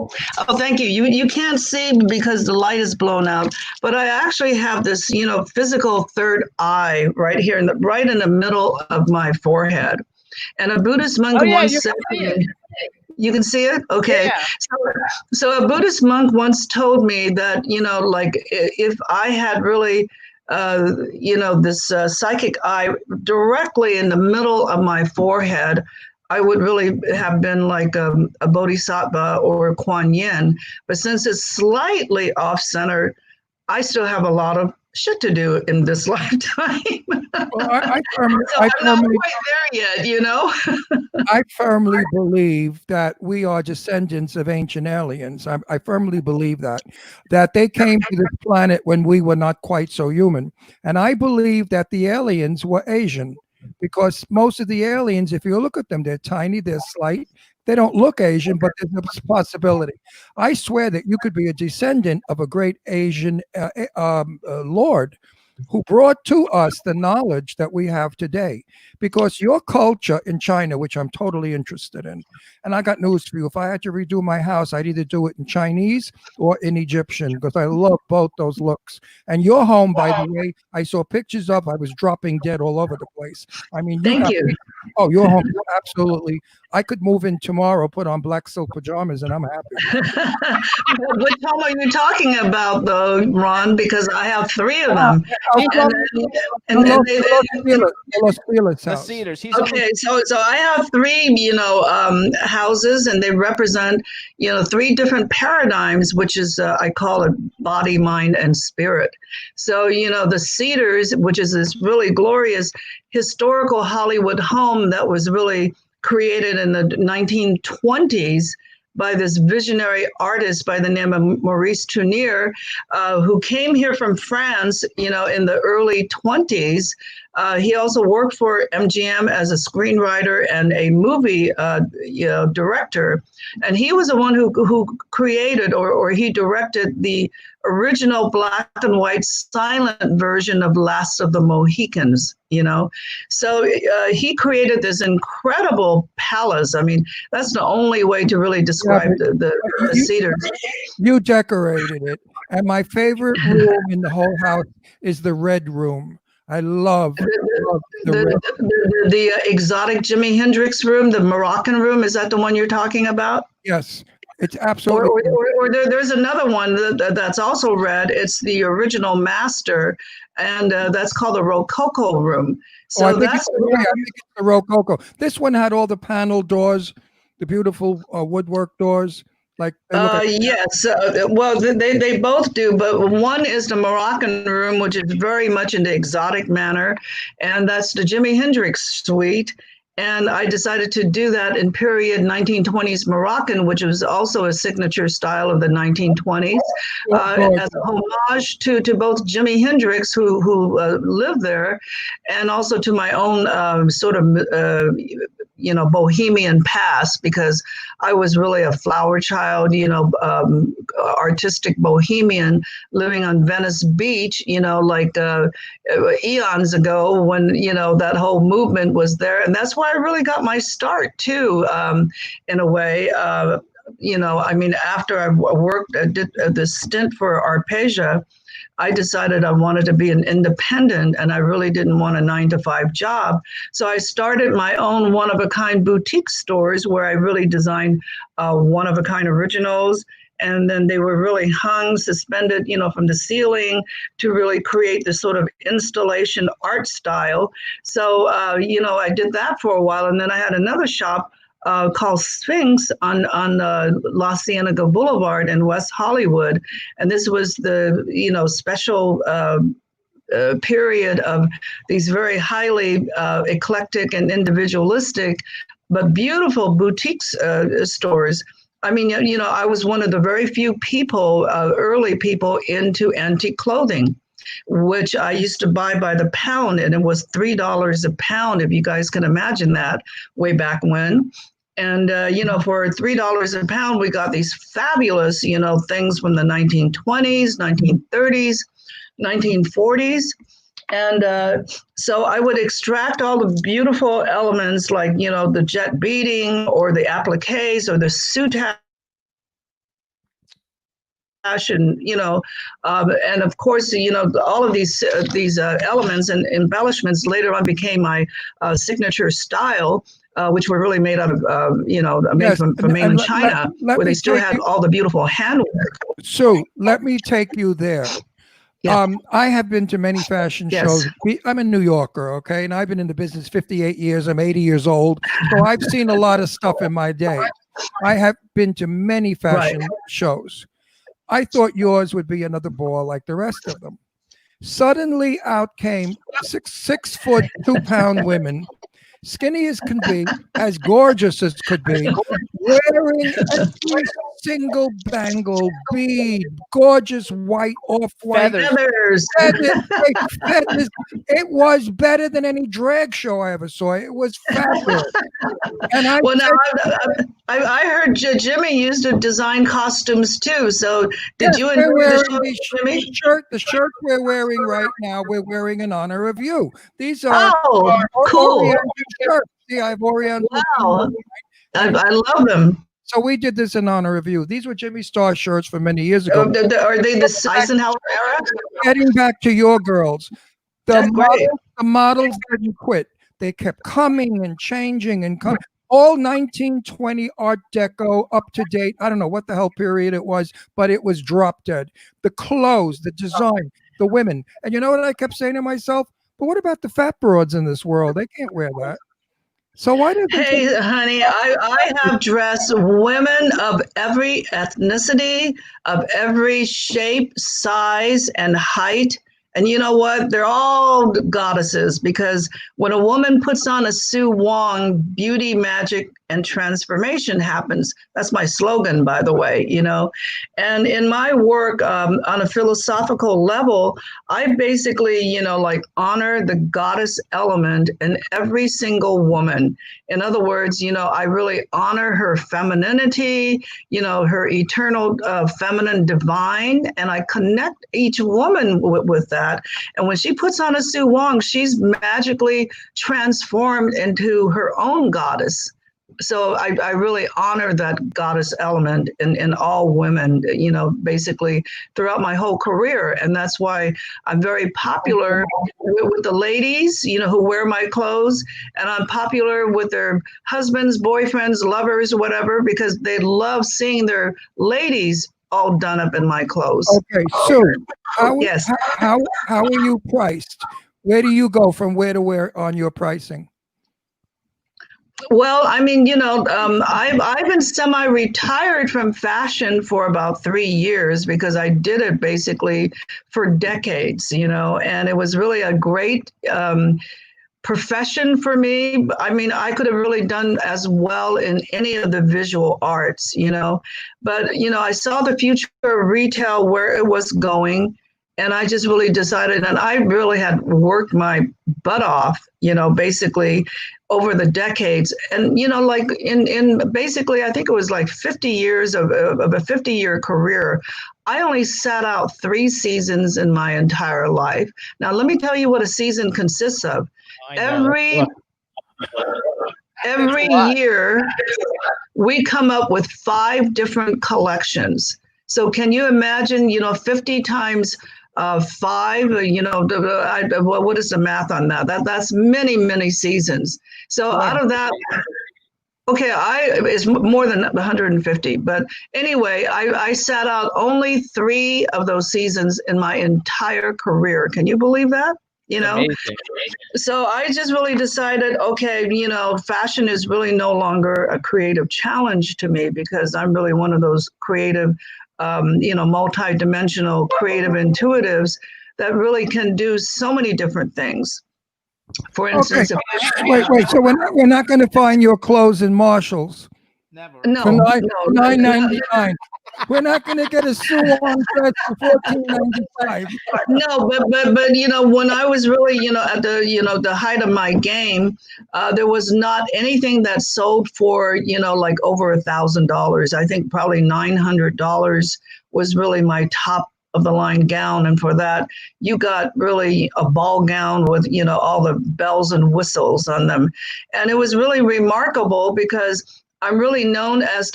Oh, thank you. You can't see because the light is blown out. But I actually have this, physical third eye right here, right in the middle of my forehead. And a Buddhist monk once said to me, you can see it? Okay. Yeah. So a Buddhist monk once told me that, if I had really this psychic eye directly in the middle of my forehead, I would really have been like a bodhisattva or a Kuan Yin. But since it's slightly off center, I still have a lot of shit to do in this lifetime. Well, I'm not quite there yet, I firmly believe that we are descendants of ancient aliens. I firmly believe that they came to this planet when we were not quite so human. And I believe that the aliens were Asian, because most of the aliens, if you look at them, they're tiny, they're slight. They don't look Asian, but there's a possibility. I swear that you could be a descendant of a great Asian lord who brought to us the knowledge that we have today. Because your culture in China, which I'm totally interested in, and I got news for you. If I had to redo my house, I'd either do it in Chinese or in Egyptian, because I love both those looks. And your home, by the way, I saw pictures of, I was dropping dead all over the place. I mean, Thank you. Oh, your home. absolutely. I could move in tomorrow, put on black silk pajamas, and I'm happy. Which home are you talking about, though, Ron? Because I have 3 of them. And Los Feliz The house. Cedars. He's Okay, so I have 3, houses, and they represent, 3 different paradigms, which is I call it body, mind, and spirit. So the Cedars, which is this really glorious historical Hollywood home that was really created in the 1920s by this visionary artist by the name of Maurice Tournier, who came here from France, in the early 20s. He also worked for MGM as a screenwriter and a movie director. And he was the one who created or he directed the original black and white silent version of Last of the Mohicans, So he created this incredible palace. I mean, that's the only way to really describe the Cedars. You decorated it. And my favorite room in the whole house is the red room. I love the exotic Jimi Hendrix room, the Moroccan room. Is that the one you're talking about? Yes, it's absolutely. Or there's another one that's also red. It's the original master, and that's called the Rococo room. So I think it's the Rococo. This one had all the panel doors, the beautiful woodwork doors. Yes. Well, they both do, but one is the Moroccan room, which is very much in the exotic manner, and that's the Jimi Hendrix suite. And I decided to do that in period 1920s Moroccan, which was also a signature style of the 1920s, as a homage to both Jimi Hendrix, who lived there, and also to my own sort of bohemian past, because I was really a flower child, artistic bohemian living on Venice Beach, eons ago when, that whole movement was there. And that's why I really got my start too, in a way. After I worked, I did this stint for Arpegia, I decided I wanted to be an independent and I really didn't want a 9-to-5 job. So I started my own one-of-a-kind boutique stores where I really designed one-of-a-kind originals. And then they were really hung, suspended, from the ceiling to really create this sort of installation art style. So, I did that for a while. And then I had another shop called Sphinx on La Cienega Boulevard in West Hollywood. And this was the, special period of these very highly eclectic and individualistic, but beautiful boutique stores. I mean, I was one of the very few people, early people into antique clothing, which I used to buy by the pound, and it was $3 a pound, if you guys can imagine that, way back when. And, for $3 a pound, we got these fabulous, things from the 1920s, 1930s, 1940s. And so I would extract all the beautiful elements like, the jet beading or the appliques or the soutache. And and of course, all of these elements and embellishments later on became my signature style, which were really made out of, made from mainland China, where they still had all the beautiful handwork. So let me take you there. Yeah. I have been to many fashion Yes. shows. I'm a New Yorker, okay? And I've been in the business 58 years. I'm 80 years old. So I've seen a lot of stuff in my day. I have been to many fashion shows. I thought yours would be another ball like the rest of them. Suddenly out came 6 foot, 2 pound women, skinny as can be, as gorgeous as could be, wearing every single bangle, bead, gorgeous white, off-white Feathers. feathers. It was better than any drag show I ever saw. It was fabulous. And I heard Jimmy used to design costumes too. So did you enjoy the shirt we're wearing right now? We're wearing in honor of you. These are cool Oriental shirts. See, I have Oriental. Wow, I love them. So we did this in honor of you. These were Jimmy Star shirts from many years ago. Are they the Eisenhower era? Getting back to your girls, the models didn't quit. They kept coming and changing and coming. All 1920 Art Deco, up to date. I don't know what the hell period it was, but it was drop dead. The clothes, the design, the women. And you know what I kept saying to myself? But what about the fat broads in this world? They can't wear that. So why doesn't Hey, honey, I have dressed women of every ethnicity, of every shape, size, and height. And you know what? They're all goddesses because when a woman puts on a Suwon, beauty, magic, and transformation happens. That's my slogan, by the way, you know. And in my work on a philosophical level, I basically, you know, like honor the goddess element in every single woman. In other words, you know, I really honor her femininity, you know, her eternal feminine divine, and I connect each woman with that. And when she puts on a Suwon, she's magically transformed into her own goddess. So I really honor that goddess element in all women, you know, basically throughout my whole career. And that's why I'm very popular with the ladies, you know, who wear my clothes. And I'm popular with their husbands, boyfriends, lovers, whatever, because they love seeing their ladies all done up in my clothes. Okay, so Yes. how are you priced? Where do you go from where to where on your pricing? Well, I mean, you know, I've been semi-retired from fashion for about 3 years because I did it basically for decades, you know, and it was really a great profession for me. I mean, I could have really done as well in any of the visual arts, you know, but, you know, I saw the future of retail where it was going. And I just really decided, and I really had worked my butt off, you know, basically over the decades. And, you know, like in basically, I think it was like 50 years of a 50-year career. I only sat out 3 seasons in my entire life. Now, let me tell you what a season consists of. Every year, we come up with 5 different collections. So can you imagine, you know, 50 times 5, you know, what is the math on that? That's many, many seasons. So out of that, okay, it's more than 150. But anyway, I sat out only 3 of those seasons in my entire career. Can you believe that? You know, amazing. So I just really decided, okay, you know, fashion is really no longer a creative challenge to me because I'm really one of those creative, you know, multi-dimensional creative intuitives that really can do so many different things. For instance, wait. So we're not going to find your clothes in Marshalls. Never. No, for $9.99. We're not going to get a Suwon dress for $14.95. No, but you know, when I was really, you know, at the height of my game, there was not anything that sold for, you know, like over $1,000. I think probably $900 was really my top of the line gown, and for that you got really a ball gown with, you know, all the bells and whistles on them. And it was really remarkable because I'm really known as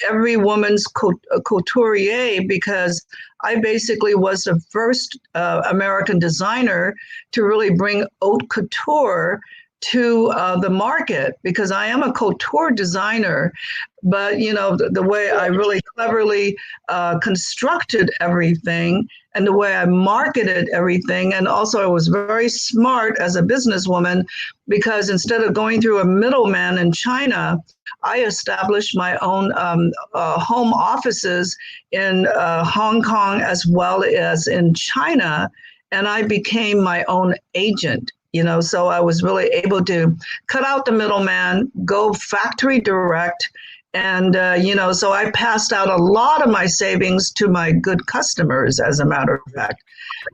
every woman's couturier because I basically was the first American designer to really bring haute couture to the market, because I am a couture designer, but you know, the way I really cleverly constructed everything and the way I marketed everything. And also I was very smart as a businesswoman because instead of going through a middleman in China, I established my own home offices in Hong Kong as well as in China, and I became my own agent. You know, so I was really able to cut out the middleman, go factory direct. And, you know, so I passed out a lot of my savings to my good customers, as a matter of fact.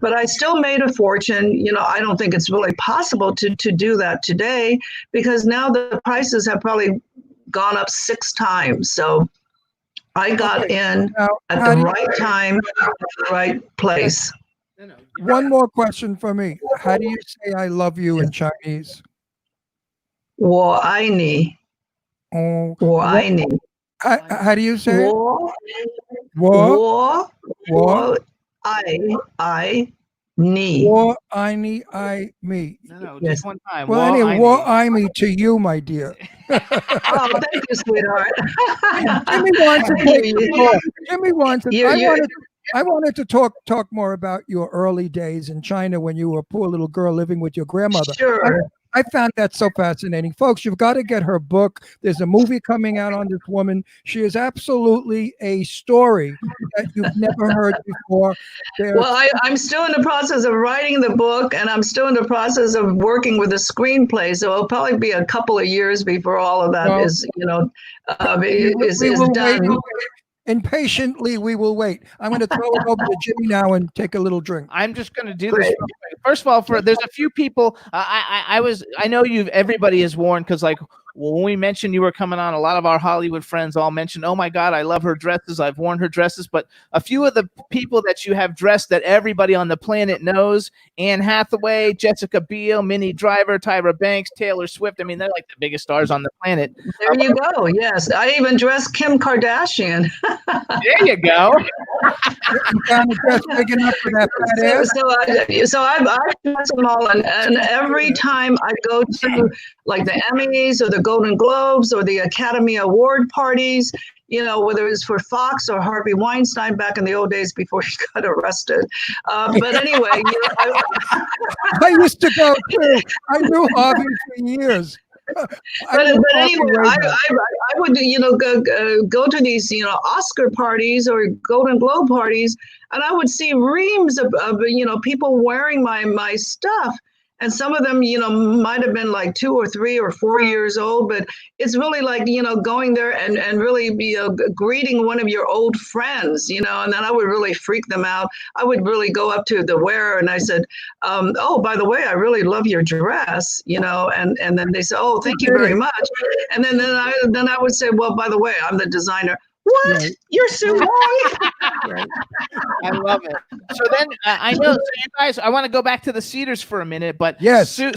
But I still made a fortune. You know, I don't think it's really possible to do that today because now the prices have probably gone up 6 times. So I got in at the right time, at the right place. One more question for me. How do you say I love you in Chinese? 我爱你. Oh, 我爱你. How do you say it? 我爱 Knee. War, I, me, I, me. No, Yes. just one time. Well, Well, anyway, war, I, me to you, my dear. Oh, thank you, sweetheart. Jimmy wants to take the floor. Jimmy wants to. You- I wanted to talk more about your early days in China when you were a poor little girl living with your grandmother. Sure. I found that so fascinating. Folks, you've got to get her book. There's a movie coming out on this woman. She is absolutely a story that you've never heard before. Well, I'm still in the process of writing the book, and I'm still in the process of working with a screenplay. So it'll probably be a couple of years before all of that is done. Impatiently, we will wait. I'm going to throw it over to Jimmy now and take a little drink. I'm just going to do this. Real quick. First of all, there's a few people. I know everybody is warned because when we mentioned you were coming on, a lot of our Hollywood friends all mentioned, oh my God, I love her dresses. I've worn her dresses. But a few of the people that you have dressed that everybody on the planet knows, Anne Hathaway, Jessica Biel, Minnie Driver, Tyra Banks, Taylor Swift. I mean, they're like the biggest stars on the planet. There you go. Yes. I even dressed Kim Kardashian. There you go. Big enough for that fat ass. So I've dressed them all. And every time I go to like the Emmys or the Golden Globes or the Academy Award parties, whether it's for Fox or Harvey Weinstein back in the old days before he got arrested. But anyway, I used to go too. I knew Harvey for years. But anyway, I would go to these Oscar parties or Golden Globe parties, and I would see reams of people wearing my stuff. And some of them, might have been like 2 or 3 or 4 years old, but it's really like, going there and really greeting one of your old friends, and then I would really freak them out. I would really go up to the wearer and I said, oh, by the way, I really love your dress, and then they say, oh, thank you very much. And then I would say, well, by the way, I'm the designer. What? Right. You're Suwon? Right. I love it. So then I know, so you guys, I want to go back to the Cedars for a minute, but Yes. Sue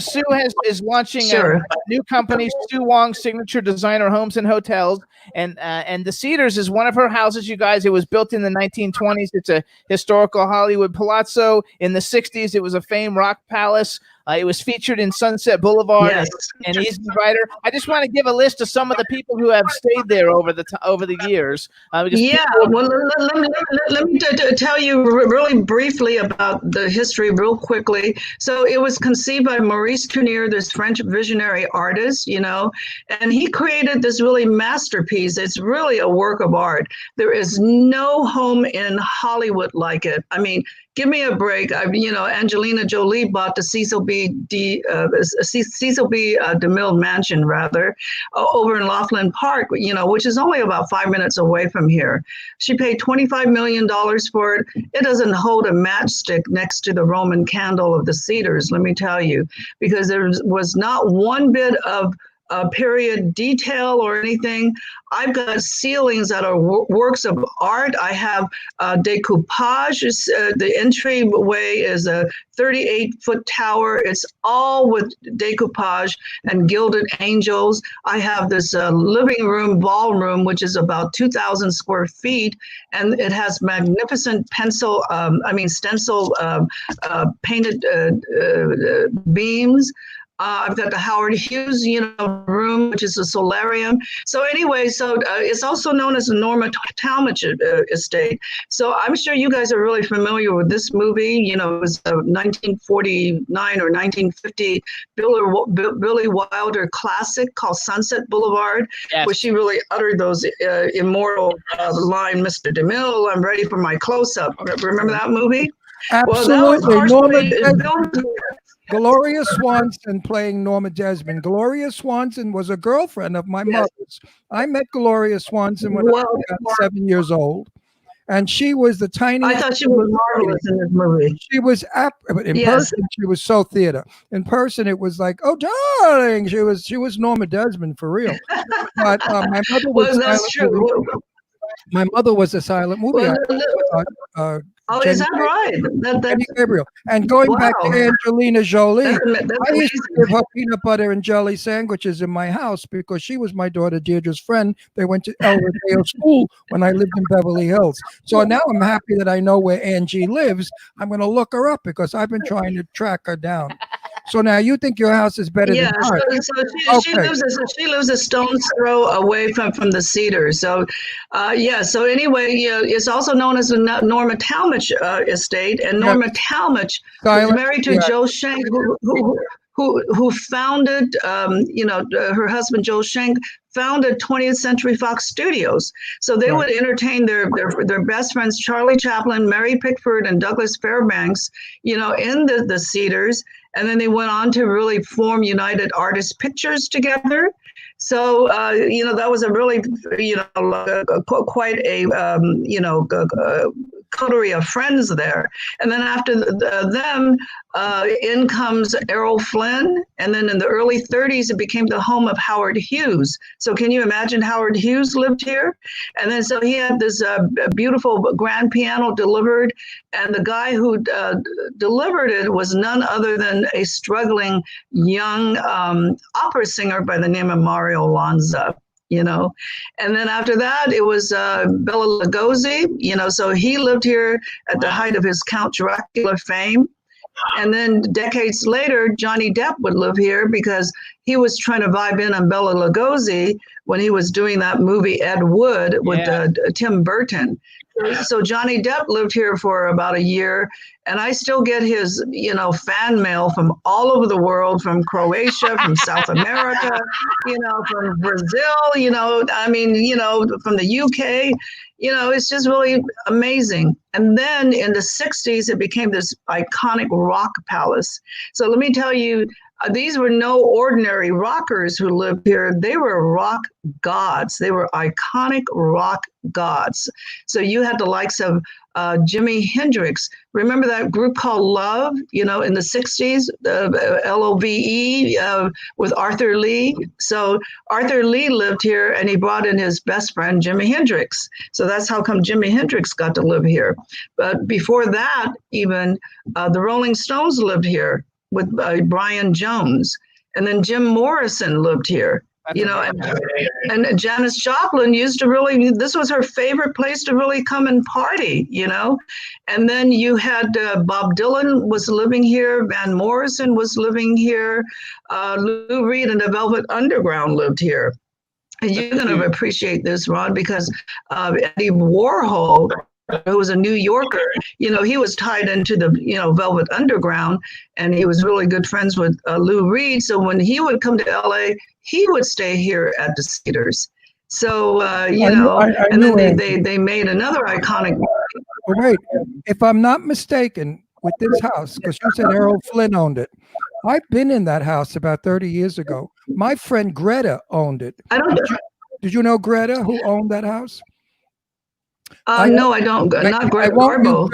is launching Sure. a new company, Suwon Signature Designer Homes and Hotels, and the Cedars is one of her houses. You guys, it was built in the 1920s. It's a historical Hollywood palazzo. In the 60s, it was a famed rock palace. It was featured in Sunset Boulevard Yes. and Easy Rider. I just want to give a list of some of the people who have stayed there over the years. Because Yeah, well, let me tell you really briefly about the history real quickly. So it was conceived by Maurice Tournier, this French visionary artist, and he created this really masterpiece. It's really a work of art. There is no home in Hollywood like it. I mean, give me a break. Angelina Jolie bought the Cecil B. DeMille mansion, over in Laughlin Park, which is only about 5 minutes away from here. She paid $25 million for it. It doesn't hold a matchstick next to the Roman candle of the Cedars, let me tell you, because there was not one bit of period detail or anything. I've got ceilings that are works of art. I have decoupage. The entryway is a 38-foot tower. It's all with decoupage and gilded angels. I have this living room, ballroom, which is about 2,000 square feet, and it has magnificent stencil painted beams. I've got the Howard Hughes, room, which is a solarium. So anyway, it's also known as the Norma Talmadge estate. So I'm sure you guys are really familiar with this movie. It was a 1949 or 1950 Billy Wilder classic called Sunset Boulevard, Yes. where she really uttered those immortal line, "Mr. DeMille, I'm ready for my close-up." Remember that movie? Absolutely. Well, Norma that Gloria Swanson playing Norma Desmond. Gloria Swanson was a girlfriend of my mother's. I met Gloria Swanson when I was about 7 years old, and she was the tiniest. I thought she was marvelous in this movie. She was but in person, she was so theater. In person, it was like, oh, darling, she was Norma Desmond for real. But my mother was Well, that's true. My mother was a silent movie. Oh, Jenny is that right? Jenny Gabriel. And going back to Wow. Angelina Jolie, That's I used to give amazing. her peanut butter and jelly sandwiches in my house because she was my daughter Deirdre's friend. They went to El Rodeo School when I lived in Beverly Hills. So now I'm happy that I know where Angie lives. I'm going to look her up because I've been trying to track her down. So now you think your house is better Yeah, than ours? Okay. she lives a stone's throw away from the Cedars. So, yeah. So anyway, it's also known as the Norma Talmadge estate, and Yeah. Norma Talmadge was Silent. married to Yeah. Joe Schenck, who founded, her husband Joe Schenck founded 20th Century Fox Studios. So they would entertain their best friends, Charlie Chaplin, Mary Pickford, and Douglas Fairbanks, in the Cedars. And then they went on to really form United Artists Pictures together. So, that was a really, quite a, coterie of friends there. And then after them, in comes Errol Flynn. And then in the early 30s, it became the home of Howard Hughes. So can you imagine Howard Hughes lived here? And then so he had this beautiful grand piano delivered. And the guy who delivered it was none other than a struggling young opera singer by the name of Mario Lanza. And then after that, it was Bela Lugosi, so he lived here at the height of his Count Dracula fame. And then decades later, Johnny Depp would live here because he was trying to vibe in on Bela Lugosi when he was doing that movie Ed Wood with Tim Burton. So Johnny Depp lived here for about a year, and I still get his, fan mail from all over the world, from Croatia, from South America, from Brazil, from the UK. It's just really amazing. And then in the 60s, it became this iconic rock palace. So let me tell you, these were no ordinary rockers who lived here. They were rock gods. They were iconic rock gods. So you had the likes of Jimi Hendrix. Remember that group called Love, in the 60s, LOVE, with Arthur Lee? So Arthur Lee lived here, and he brought in his best friend, Jimi Hendrix. So that's how come Jimi Hendrix got to live here. But before that, even the Rolling Stones lived here with Brian Jones. And then Jim Morrison lived here. And Janis Joplin used to this was her favorite place to really come and party, And then you had Bob Dylan was living here, Van Morrison was living here, Lou Reed and the Velvet Underground lived here. And you're going to appreciate this, Ron, because Eddie Warhol, who was a New Yorker, he was tied into the, Velvet Underground, and he was really good friends with Lou Reed. So when he would come to LA, he would stay here at the Cedars. So, and then they made another iconic. Wait, if I'm not mistaken, with this house, because you said Errol Flynn owned it, I've been in that house about 30 years ago. My friend Greta owned it. Did you know Greta, who owned that house? No, I don't. Not Greta Garbo.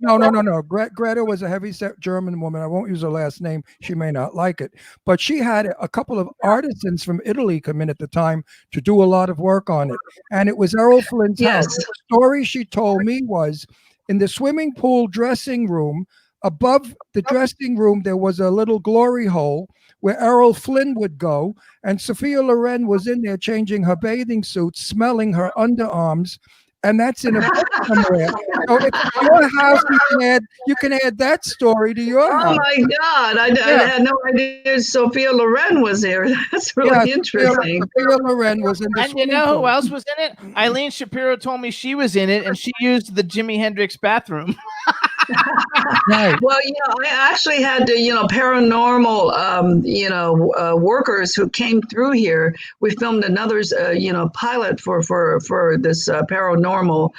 No. Greta was a heavy-set German woman. I won't use her last name. She may not like it. But she had a couple of artisans from Italy come in at the time to do a lot of work on it. And it was Errol Flynn's house. The story she told me was in the swimming pool dressing room, above the dressing room, there was a little glory hole where Errol Flynn would go. And Sophia Loren was in there changing her bathing suit, smelling her underarms. And that's in a book somewhere. So if it's your house, you can add that story to your house. Oh my God! I had no idea Sophia Loren was here. That's really interesting. Sophia Loren was in the And you know who else was in it? Eileen Shapiro told me she was in it, and she used the Jimi Hendrix bathroom. Right. Well, I actually had to, paranormal, workers who came through here. We filmed another, pilot for this paranormal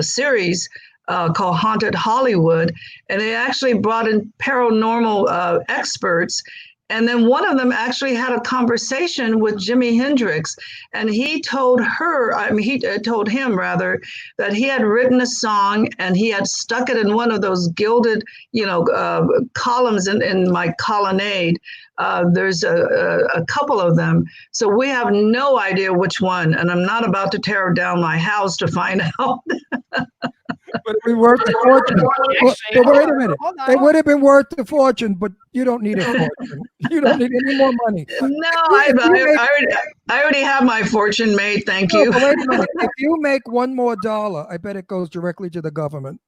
series called Haunted Hollywood, and they actually brought in paranormal experts. And then one of them actually had a conversation with Jimi Hendrix, and he told told him rather, that he had written a song and he had stuck it in one of those gilded, columns in my colonnade. There's a couple of them. So we have no idea which one, and I'm not about to tear down my house to find out. it'd be worth the fortune. But wait a minute. Hold on. It would have been worth the fortune, but you don't need a fortune. You don't need any more money. No, If you make- I already have my fortune made. Thank No, you. but wait a minute. If you make one more dollar, I bet it goes directly to the government.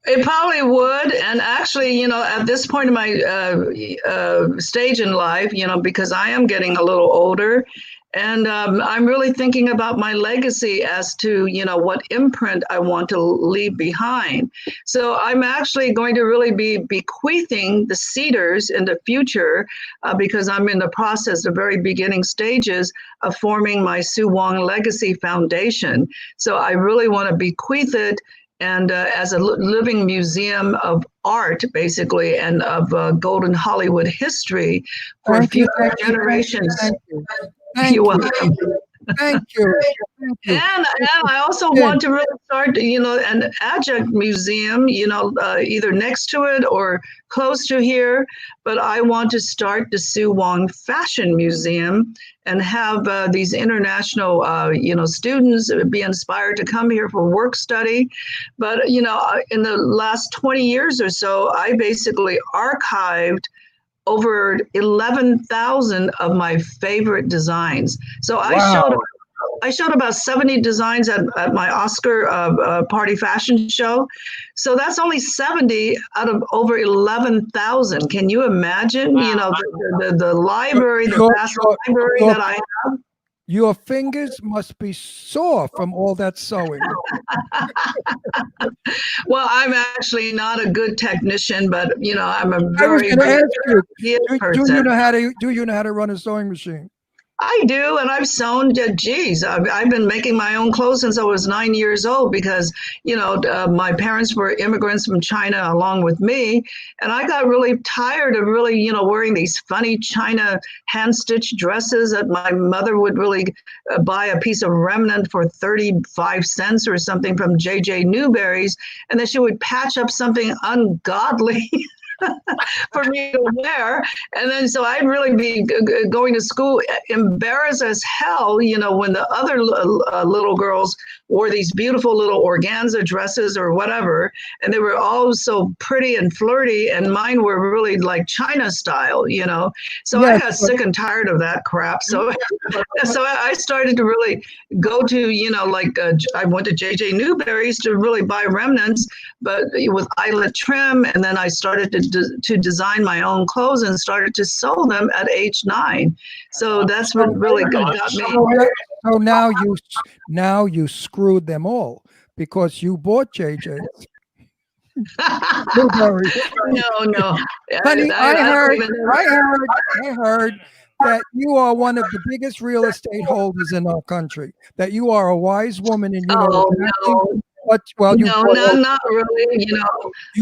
It probably would. And actually, at this point in my stage in life, because I am getting a little older, and I'm really thinking about my legacy as to, what imprint I want to leave behind. So I'm actually going to really be bequeathing the cedars in the future because I'm in the process, the very beginning stages of forming my Suwon Legacy Foundation. So I really want to bequeath it and as a living museum of art, basically, and of golden Hollywood history for future generations. Thank you. Thank you. And I also want to really start, an adjunct museum, either next to it or close to here. But I want to start the Suwon Fashion Museum and have these international, students be inspired to come here for work study. But, in the last 20 years or so, I basically archived over 11,000 of my favorite designs. So I showed about 70 designs at my Oscar party fashion show. So that's only 70 out of over 11,000. Can you imagine? Wow. The library, the vast library that I have. Your fingers must be sore from all that sewing. Well, I'm actually not a good technician, but I'm a I was very going to ask you, person. do you know how to run a sewing machine? I do, and I've sewn. Geez, I've been making my own clothes since I was 9 years old because, my parents were immigrants from China along with me, and I got really tired of really, wearing these funny China hand-stitched dresses that my mother would really buy a piece of remnant for 35 cents or something from J.J. Newberry's, and then she would patch up something ungodly for me to wear. And then so I'd really be going to school embarrassed as hell, when the other little girls wore these beautiful little organza dresses or whatever, and they were all so pretty and flirty, and mine were really like China style, So Yes, I got sick and tired of that crap. So I started to really go to, I went to J.J. Newberry's to really buy remnants, but with eyelet trim, and then I started to design my own clothes and started to sew them at age 9. So that's what really got me. So now you screwed them all because you bought JJ's. No. Honey, I heard that you are one of the biggest real estate holders in our country. That you are a wise woman and you know exactly what. Well, not really. You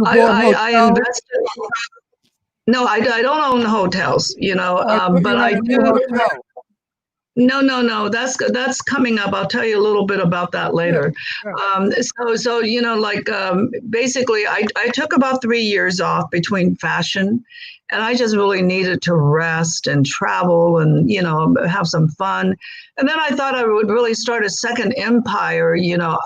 bought I invested. No, I don't own hotels. But I do. No. That's coming up. I'll tell you a little bit about that later. Basically, I took about 3 years off between fashion, and I just really needed to rest and travel and have some fun. And then I thought I would really start a second empire,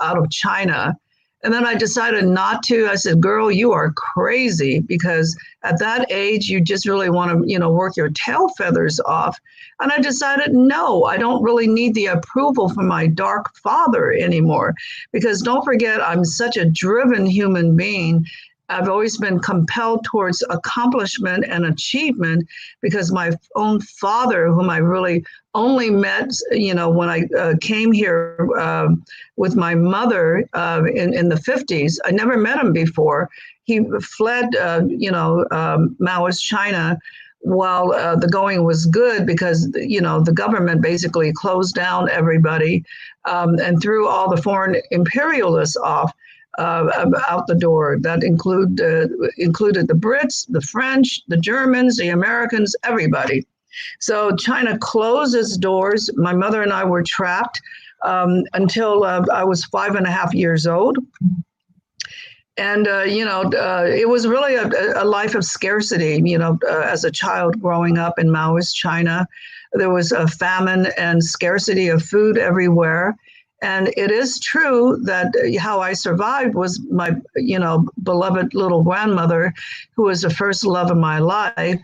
out of China. And then I decided not to. I said, girl, you are crazy, because at that age, you just really want to, work your tail feathers off. And I decided, no, I don't really need the approval from my dark father anymore, because don't forget, I'm such a driven human being. I've always been compelled towards accomplishment and achievement because my own father, whom I really only met, when I came here with my mother in the 50s. I never met him before. He fled, Maoist China while the going was good because, the government basically closed down everybody and threw all the foreign imperialists off. Out the door. That included the Brits, the French, the Germans, the Americans, everybody. So China closed its doors. My mother and I were trapped until I was 5.5 years old. And, it was really a life of scarcity, as a child growing up in Maoist China. There was a famine and scarcity of food everywhere. And it is true that how I survived was my, beloved little grandmother, who was the first love of my life.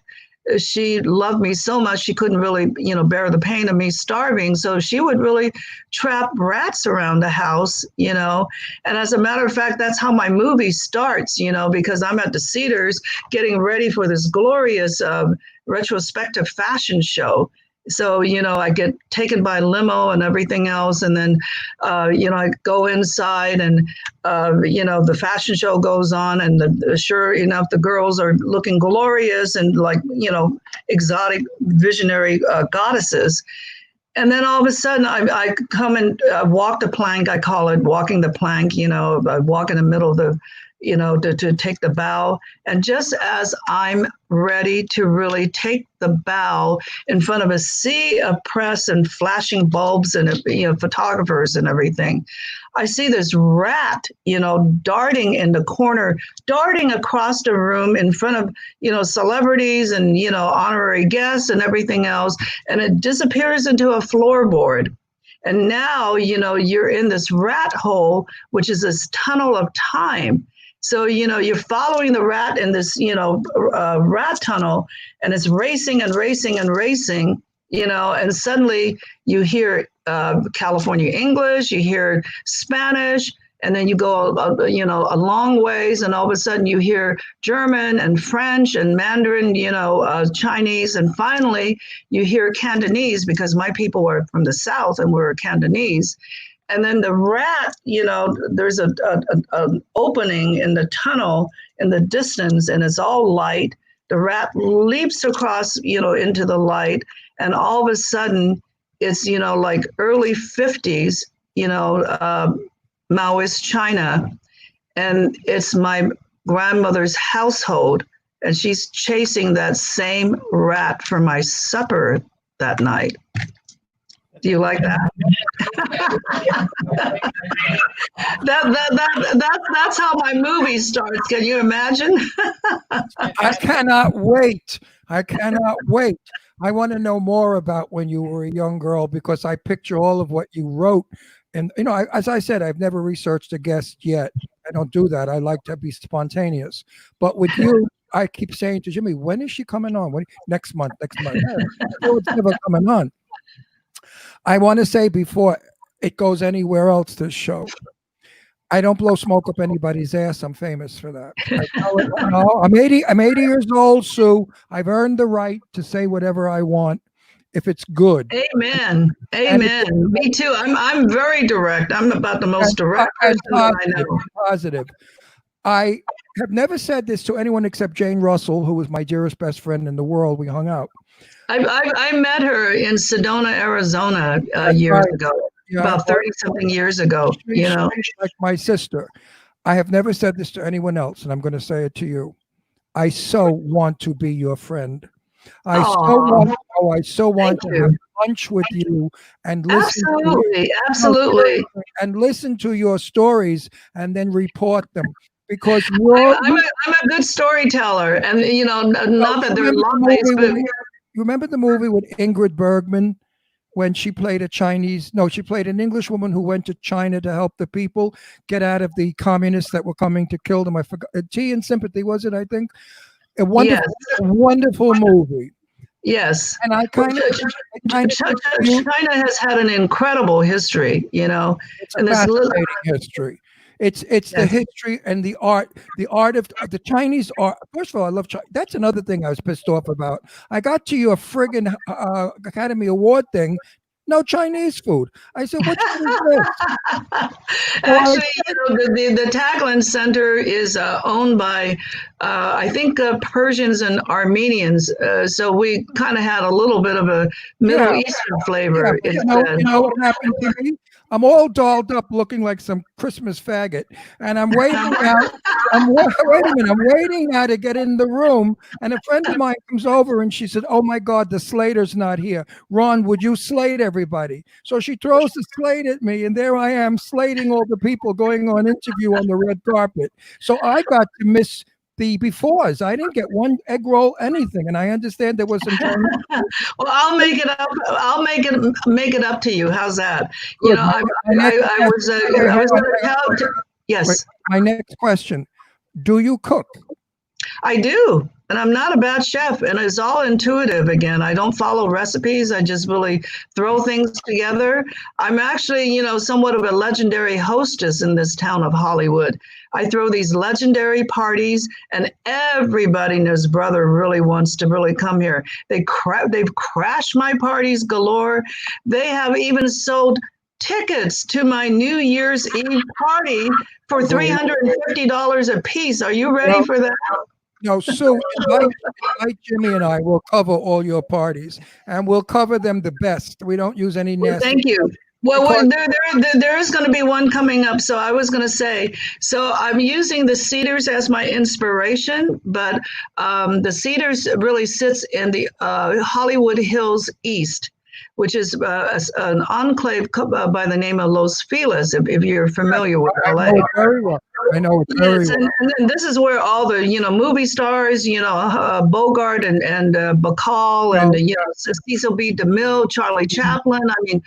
She loved me so much she couldn't really, bear the pain of me starving. So she would really trap rats around the house, And as a matter of fact, that's how my movie starts, because I'm at the Cedars getting ready for this glorious retrospective fashion show. So, I get taken by limo and everything else. And then, I go inside and, the fashion show goes on, and sure enough, the girls are looking glorious and like, exotic visionary goddesses. And then all of a sudden I come and walk the plank. I call it walking the plank, I walk in the middle of the, to take the bow. And just as I'm ready to really take the bow in front of a sea of press and flashing bulbs and, photographers and everything, I see this rat, darting in the corner, darting across the room in front of, celebrities and, honorary guests and everything else. And it disappears into a floorboard. And now, you're in this rat hole, which is this tunnel of time. So, you're following the rat in this, rat tunnel, and it's racing and racing and racing, and suddenly you hear California English, you hear Spanish, and then you go, a long ways, and all of a sudden you hear German and French and Mandarin, Chinese, and finally you hear Cantonese, because my people were from the South and we're Cantonese. And then the rat, there's an opening in the tunnel in the distance, and it's all light. The rat leaps across, into the light, and all of a sudden, it's, like early 50s, Maoist China, and it's my grandmother's household, and she's chasing that same rat for my supper that night. Do you like that? That's how my movie starts. Can you imagine? I cannot wait. I cannot wait. I want to know more about when you were a young girl, because I picture all of what you wrote. And, as I said, I've never researched a guest yet. I don't do that. I like to be spontaneous. But with you, I keep saying to Jimmy, when is she coming on? Next month. It's never coming on. I want to say before it goes anywhere else, this show, I don't blow smoke up anybody's ass. I'm famous for that. I'm 80 years old, Sue. I've earned the right to say whatever I want if it's good. Amen. Amen. Me too. I'm very direct. I'm about the most direct person that I know. Positive. I have never said this to anyone except Jane Russell, who was my dearest best friend in the world. We hung out. I met her in Sedona, Arizona years ago, about 30-something years ago. She's like my sister. I have never said this to anyone else, and I'm going to say it to you. I so want to be your friend. I so want to have lunch with you and listen. Absolutely. And listen to your stories and then report them. Because I'm a good storyteller, and not that they're lies, but you remember the movie with Ingrid Bergman when she played she played an English woman who went to China to help the people get out of the communists that were coming to kill them. I forgot. Tea and Sympathy, was it? I think a wonderful movie. Yes, and China has had an incredible history, it's a fascinating history. It's the history and the art of the Chinese art. First of all, I love China. That's another thing I was pissed off about. I got to your friggin' Academy Award thing. No Chinese food. I said, what is this? Actually, the Tagline Center is owned by, I think, Persians and Armenians. So we kind of had a little bit of a Middle Eastern flavor. You know what happened to me? I'm all dolled up looking like some Christmas faggot. And I'm waiting out. Wait a minute. I'm waiting now to get in the room. And a friend of mine comes over and she said, oh my God, the Slater's not here. Ron, would you slate everybody? So she throws the slate at me. And there I am slating all the people going on interview on the red carpet. So I got to miss the befores. I didn't get one egg roll, anything, and I understand there was some. Well, I'll make it up. I'll make it up to you. How's that? You Good. know, I was going to tell. Yes, Wait, my next question: do you cook? I do. And I'm not a bad chef, and it's all intuitive again. I don't follow recipes. I just really throw things together. I'm actually, you know, somewhat of a legendary hostess in this town of Hollywood. I throw these legendary parties, and everybody and his brother really wants to really come here. They've crashed my parties galore. They have even sold tickets to my New Year's Eve party for $350 a piece. Are you ready for that? No, Sue, invite Jimmy and I will cover all your parties, and we'll cover them the best. We don't use any nasty. Thank you. Well, there is going to be one coming up. So I was going to say, so I'm using the Cedars as my inspiration, but the Cedars really sits in the Hollywood Hills East, which is an enclave by the name of Los Feliz, if you're familiar with LA. I know it very well. Yes, and this is where all the, you know, movie stars, you know, Bogart and Bacall and, you know, Cecil B. DeMille, Charlie Chaplin, I mean,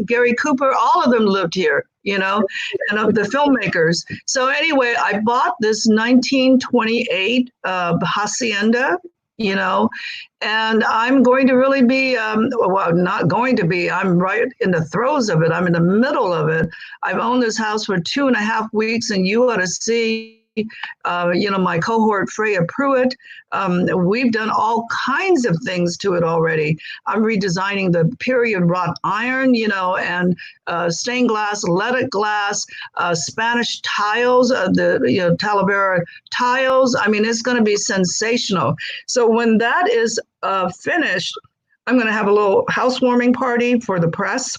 Gary Cooper, all of them lived here, you know, and of the filmmakers. So anyway, I bought this 1928 hacienda, you know, and I'm going to really be, well, not going to be, I'm right in the throes of it. I'm in the middle of it. I've owned this house for 2.5 weeks, and you ought to see, you know, my cohort, Freya Pruitt. We've done all kinds of things to it already. I'm redesigning the period wrought iron, you know, and stained glass, leaded glass, Spanish tiles, the, you know, Talavera tiles. I mean, it's going to be sensational. So when that is finished, I'm going to have a little housewarming party for the press.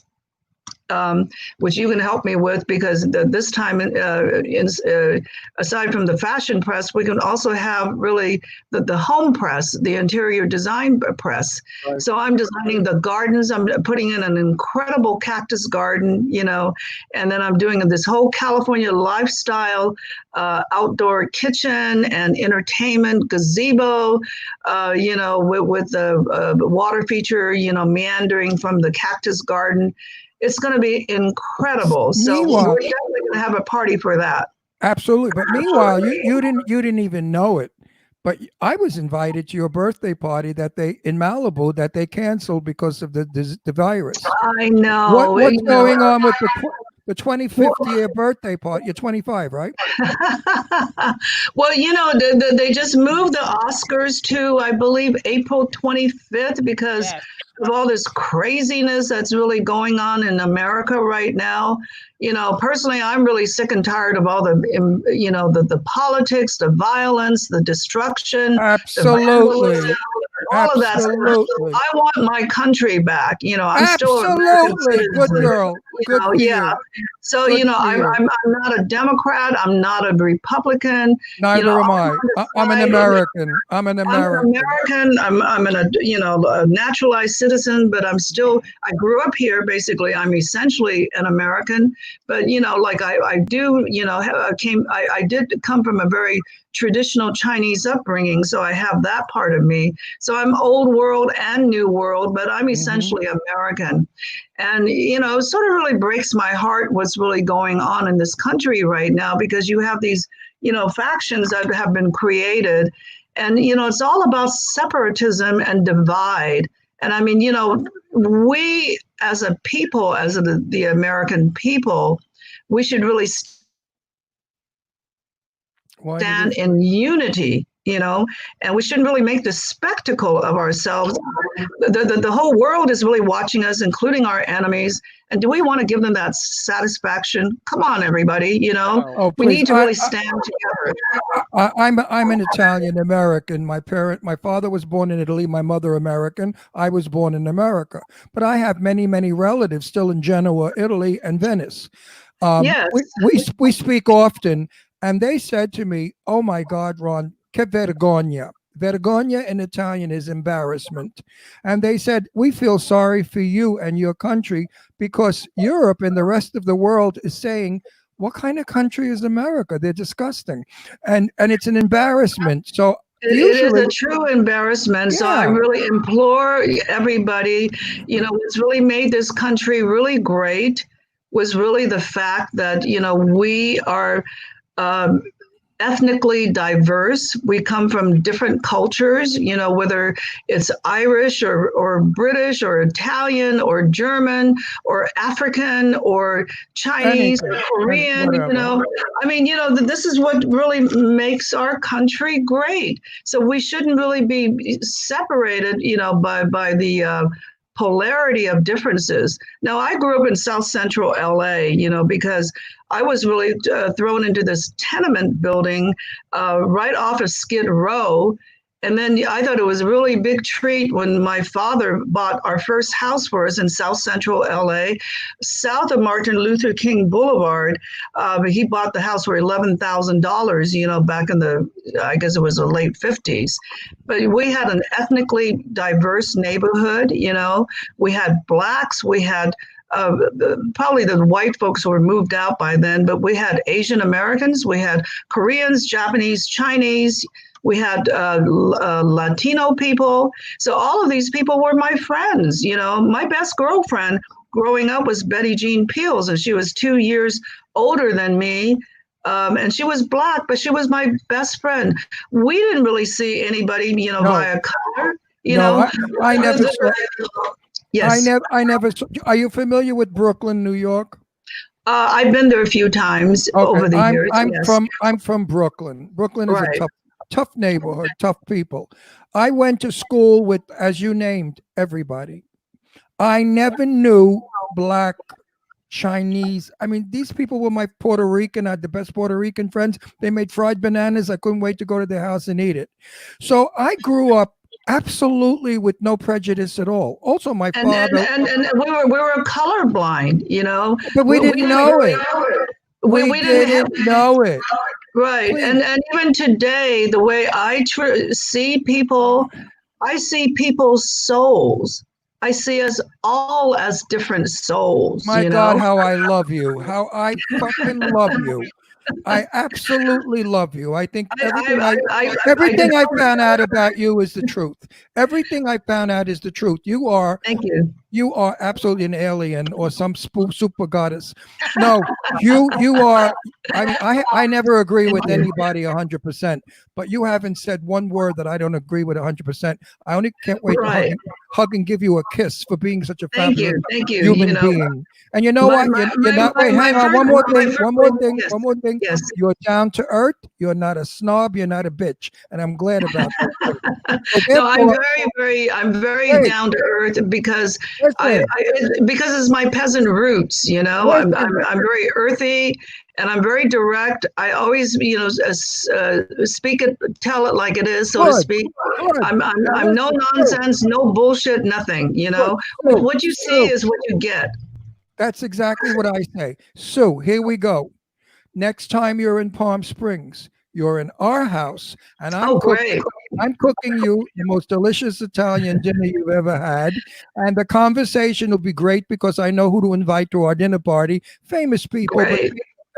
Which you can help me with, because this time, aside from the fashion press, we can also have really the home press, the interior design press. Right. So I'm designing the gardens. I'm putting in an incredible cactus garden, you know, and then I'm doing this whole California lifestyle outdoor kitchen and entertainment gazebo, you know, with the water feature, you know, meandering from the cactus garden. It's going to be incredible. So we're definitely going to have a party for that. Absolutely. But meanwhile, you didn't even know it. But I was invited to your birthday party in Malibu that they canceled because of the virus. I know. What's going on with the 25th year birthday party? You're 25, right? Well, you know, they just moved the Oscars to, I believe, April 25th because of all this craziness that's really going on in America right now. You know, personally, I'm really sick and tired of all the, you know, the politics, the violence, the destruction. Absolutely. All of that. I want my country back. You know, I'm still absolutely good girl. Good for yeah. You. So good you know, I'm not a Democrat. I'm not a Republican. Neither am I. I'm an American. I'm an American. I'm a naturalized citizen, but I'm still. I grew up here. Basically, I'm essentially an American. But you know, like I do. You know, I did come from a very traditional Chinese upbringing, so I have that part of me. So I'm old world and new world, but I'm essentially American. And, you know, it sort of really breaks my heart what's really going on in this country right now, because you have these, you know, factions that have been created. And, you know, it's all about separatism and divide. And I mean, you know, we as a people, as the American people, we should really stand in unity, you know, and we shouldn't really make the spectacle of ourselves. The whole world is really watching us, including our enemies. And do we want to give them that satisfaction? Come on, everybody, you know, we need to really stand together. I'm an Italian American. My father was born in Italy, my mother American. I was born in America, but I have many, many relatives still in Genoa, Italy, and Venice. Yes. We speak often. And they said to me, "Oh my God, Ron, che vergogna." Vergogna in Italian is embarrassment. And they said, "We feel sorry for you and your country because Europe and the rest of the world is saying, what kind of country is America? They're disgusting, and it's an embarrassment. So It is a true embarrassment. So I Yeah. really implore everybody, what's really made this country really great was really the fact that, we are ethnically diverse. We come from different cultures, whether it's Irish or British or Italian or German or African or Chinese or Korean, this is what really makes our country great. So we shouldn't really be separated, by the polarity of differences. Now, I grew up in South Central LA, because I was really thrown into this tenement building right off of Skid Row. And then I thought it was a really big treat when my father bought our first house for us in South Central LA, south of Martin Luther King Boulevard. He bought the house for $11,000, back in I guess it was the late 50s. But we had an ethnically diverse neighborhood, we had blacks, we had probably the white folks who were moved out by then, but we had Asian Americans, we had Koreans, Japanese, Chinese, we had Latino people. So all of these people were my friends. My best girlfriend growing up was Betty Jean Peels, and she was 2 years older than me. And she was black, but she was my best friend. We didn't really see anybody, via color. I never saw. Yes. I never. Are you familiar with Brooklyn, New York? I've been there a few times over the years. I'm from Brooklyn. Brooklyn is Right. a tough neighborhood, tough people. I went to school with, as you named, everybody. I never knew black, Chinese. I mean, these people were my Puerto Rican. I had the best Puerto Rican friends. They made fried bananas. I couldn't wait to go to their house and eat it. So I grew up absolutely with no prejudice at all. Also, my father. And we were colorblind, But we didn't know it. We didn't know it. Right. And even today, the way I see people, I see people's souls. I see us all as different souls. My God, how I love you. How I fucking love you. I absolutely love you. I think everything I found out about you is the truth. Everything I found out is the truth. You are. Thank you. You are absolutely an alien or some super goddess. No, you are. I mean, I never agree with anybody 100%, but you haven't said one word that I don't agree with 100%. I only can't wait to hug and give you a kiss for being such a fabulous human being. And you know what? You're not. Wait, hang on. One more thing. Yes. You're down to earth. You're not a snob. You're not a bitch, and I'm glad about that. So I'm very down to earth because because it's my peasant roots. I'm very earthy. And I'm very direct. I always, speak it, tell it like it is, so to speak. I'm no nonsense, no bullshit, nothing. What you see is what you get. That's exactly what I say. So here we go. Next time you're in Palm Springs, you're in our house, and I'm cooking you the most delicious Italian dinner you've ever had. And the conversation will be great because I know who to invite to our dinner party. Famous people.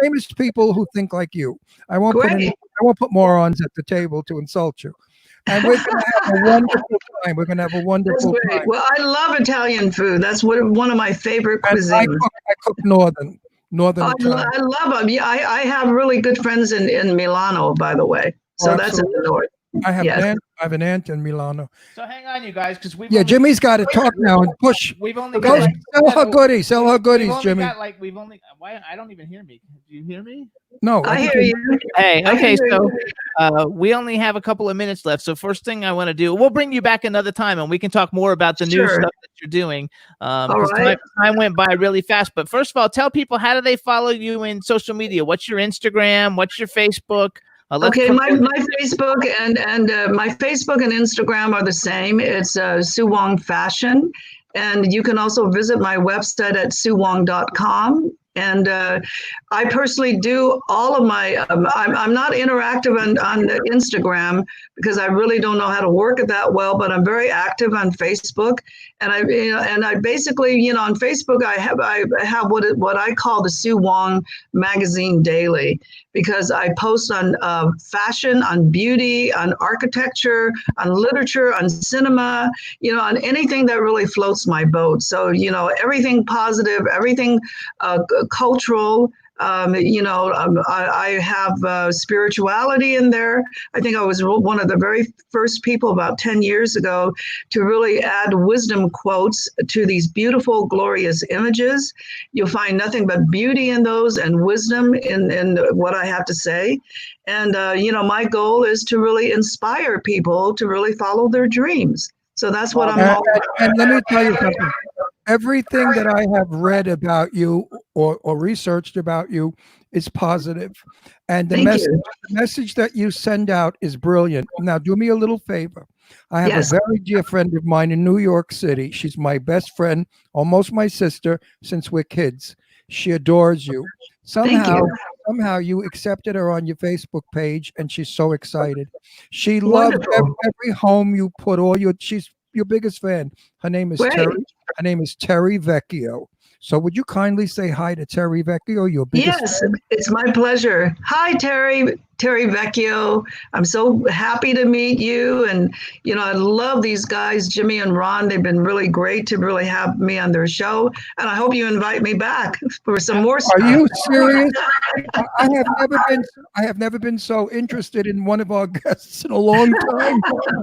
Famous people who think like you. I won't put morons at the table to insult you. And we're going to have a wonderful time. We're going to have a wonderful time. Well, I love Italian food. That's one of my favorite cuisines. I cook northern I Italian. love them. Yeah, I have really good friends in Milano, by the way. So that's in the north. I have an aunt in Milano. So hang on, you guys, because Jimmy's got to talk now and push. We've only Go sell her goodies. Sell her goodies, Jimmy. Why I don't even hear me. Do you hear me? No, I hear you. Hey, okay, so we only have a couple of minutes left. So first thing I want to do, we'll bring you back another time and we can talk more about the new stuff that you're doing. Time went by really fast. But first of all, tell people, how do they follow you in social media? What's your Instagram? What's your Facebook? Okay, my Facebook and my Facebook and Instagram are the same. It's Suwon Fashion, and you can also visit my website at suwon.com. And I personally do all of my. I'm not interactive on Instagram because I really don't know how to work it that well. But I'm very active on Facebook, And I basically, on Facebook, I have what I call the Suwon magazine daily, because I post on fashion, on beauty, on architecture, on literature, on cinema, on anything that really floats my boat. So, everything positive, everything cultural. I have spirituality in there. I think I was one of the very first people about 10 years ago to really add wisdom quotes to these beautiful, glorious images. You'll find nothing but beauty in those and wisdom in what I have to say. And, my goal is to really inspire people to really follow their dreams. So that's what I'm all about. And let me tell you something. Everything that I have read about you or researched about you is positive. And the message that you send out is brilliant. Now, do me a little favor. I have a very dear friend of mine in New York City. She's my best friend, almost my sister, since we're kids. She adores you. Somehow you accepted her on your Facebook page, and she's so excited. She loved every home you put she's your biggest fan. Her name is Terry. Her name is Terry Vecchio. So would you kindly say hi to Terry Vecchio, your biggest fan? It's my pleasure. Hi, Terry Vecchio. I'm so happy to meet you. And, I love these guys, Jimmy and Ron. They've been really great to really have me on their show. And I hope you invite me back for some more stuff. Are you serious? I have never been so interested in one of our guests in a long time.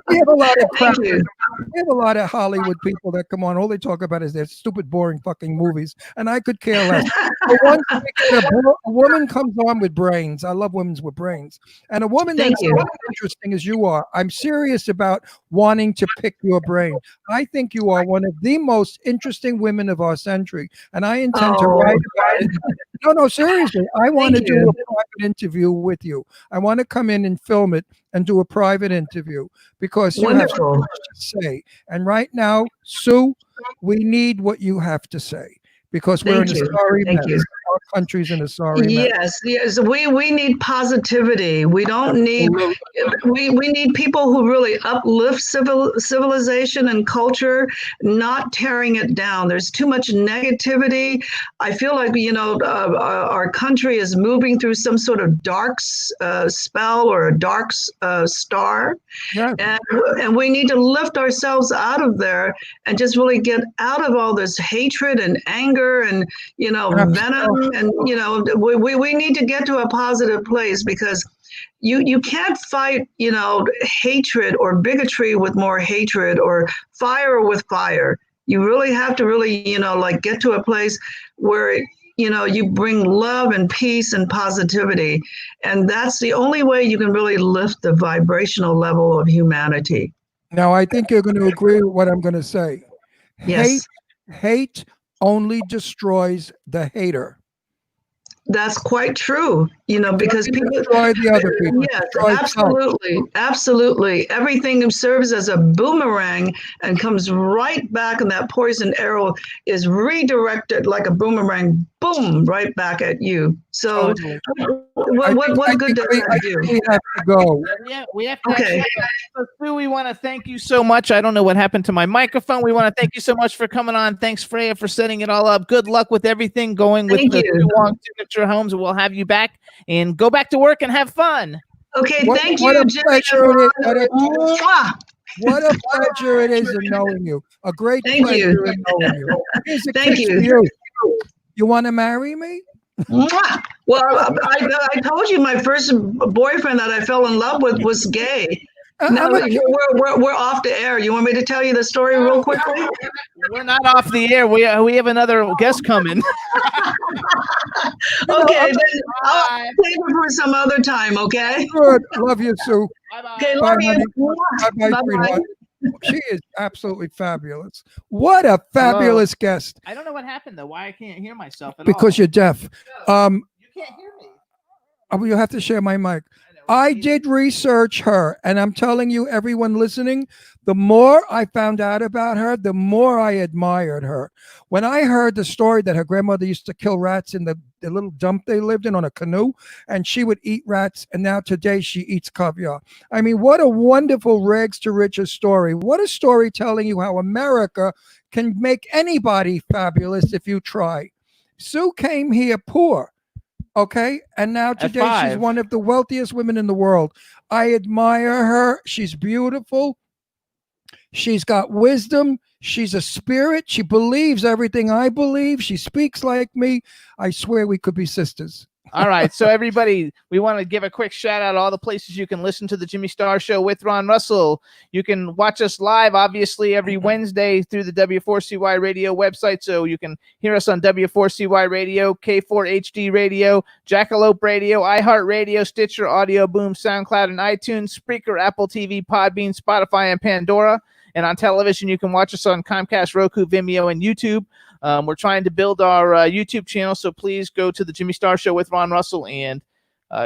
We have a lot of We have a lot of Hollywood people that come on. All they talk about is their stupid, boring fucking movies. And I could care less. A woman comes on with brains. I love women with brains. And a woman that's as interesting as you are. I'm serious about wanting to pick your brain. I think you are one of the most interesting women of our century. And I intend to write about it. No, seriously. I want to do a private interview with you. I want to come in and film it and do a private interview because you have so much to say. And right now, Sue, we need what you have to say. Because we're in a sorry mess. Our country's in a sorry mess. Yes. We need positivity. We don't need. We need people who really uplift civilization and culture, not tearing it down. There's too much negativity. I feel like our country is moving through some sort of dark spell or a dark star, and we need to lift ourselves out of there and just really get out of all this hatred and anger and venom, and we need to get to a positive place, because you can't fight hatred or bigotry with more hatred or fire with fire. You really have to get to a place where you bring love and peace and positivity, and that's the only way you can really lift the vibrational level of humanity. Now, I think you're going to agree with what I'm going to say. Yes. Hate only destroys the hater. That's quite true, because people destroy the other people. Yes, absolutely. Everything serves as a boomerang and comes right back, and that poison arrow is redirected like a boomerang, boom, right back at you. So, what good does that do? We have to go. Yeah, we have to. Okay. So, Sue, we want to thank you so much. I don't know what happened to my microphone. We want to thank you so much for coming on. Thanks, Freya, for setting it all up. Good luck with everything going with the Suwon Signature Homes. We'll have you back and go back to work and have fun. Okay, thank you, Jimmy. What a pleasure it is in knowing you. A great pleasure in knowing you. Thank you. You want to marry me? Well, I told you my first boyfriend that I fell in love with was gay. No, we're off the air. You want me to tell you the story real quickly? We're not off the air. We have another guest coming. Okay, then I'll save it for some other time. Okay. Good. Love you, Sue. Bye-bye. Okay, love you. Bye, sweetheart. She is absolutely fabulous. What a fabulous guest. I don't know what happened though. Why I can't hear myself at all. Because you're deaf. You can't hear me. You have to share my mic. I did research her, and I'm telling you, everyone listening, the more I found out about her, the more I admired her. When I heard the story that her grandmother used to kill rats in the little dump they lived in on a canoe, and she would eat rats, and now today she eats caviar. I mean, what a wonderful rags to riches story. What a story telling you how America can make anybody fabulous if you try. Sue came here poor. Okay. And now today she's 5. one of the wealthiest women in the world. I admire her. She's beautiful. She's got wisdom. She's a spirit. She believes everything I believe. She speaks like me. I swear we could be sisters. All right, so everybody, we want to give a quick shout out to all the places you can listen to the Jimmy Star Show with Ron Russell. You can watch us live, obviously, every Wednesday through the W4CY Radio website, so you can hear us on W4CY Radio, K4HD Radio, Jackalope Radio, iHeartRadio, Stitcher, Audio Boom, SoundCloud, and iTunes, Spreaker, Apple TV, Podbean, Spotify, and Pandora. And on television, you can watch us on Comcast, Roku, Vimeo, and YouTube. We're trying to build our YouTube channel, so please go to the Jimmy Star Show with Ron Russell and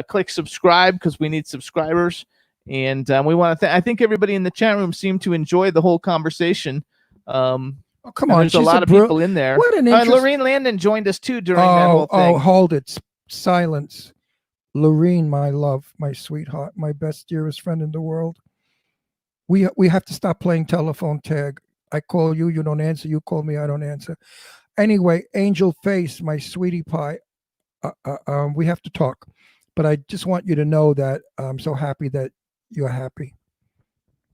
click subscribe because we need subscribers. And we want to I think everybody in the chat room seemed to enjoy the whole conversation. Oh, come on. There's a lot of people in there. What an Lorene Landon joined us too during that whole thing. Oh, hold it. Silence. Lorene, my love, my sweetheart, my best, dearest friend in the world. We have to stop playing telephone tag. I call you, you don't answer. You call me, I don't answer. Anyway, Angel Face, my sweetie pie, we have to talk. But I just want you to know that I'm so happy that you're happy.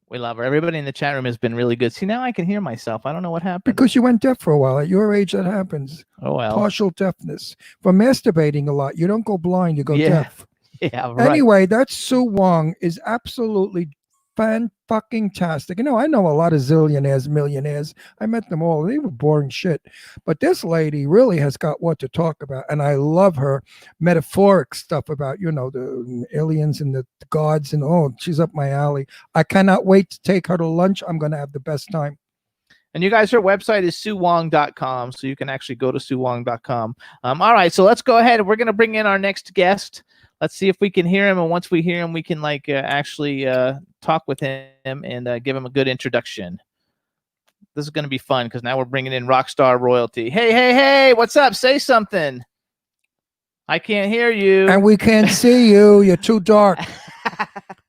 We love her. Everybody in the chat room has been really good. See, now I can hear myself. I don't know what happened. Because you went deaf for a while. At your age, that happens. Oh, well. Partial deafness. From masturbating a lot, you don't go blind, you go deaf. Yeah, right. Anyway, that Suwon is absolutely fan-fucking-tastic. You know, I know a lot of zillionaires, millionaires. I met them all. They were boring shit. But this lady really has got what to talk about. And I love her metaphoric stuff about, you know, the aliens and the gods. And, oh, she's up my alley. I cannot wait to take her to lunch. I'm going to have the best time. And you guys, her website is suwon.com. So you can actually go to suwon.com. All right, so let's go ahead. We're going to bring in our next guest. Let's see if we can hear him, and once we hear him, we can actually talk with him and give him a good introduction. This is going to be fun because now we're bringing in rock star royalty. Hey, what's up? Say something. I can't hear you. And we can't see you. You're too dark.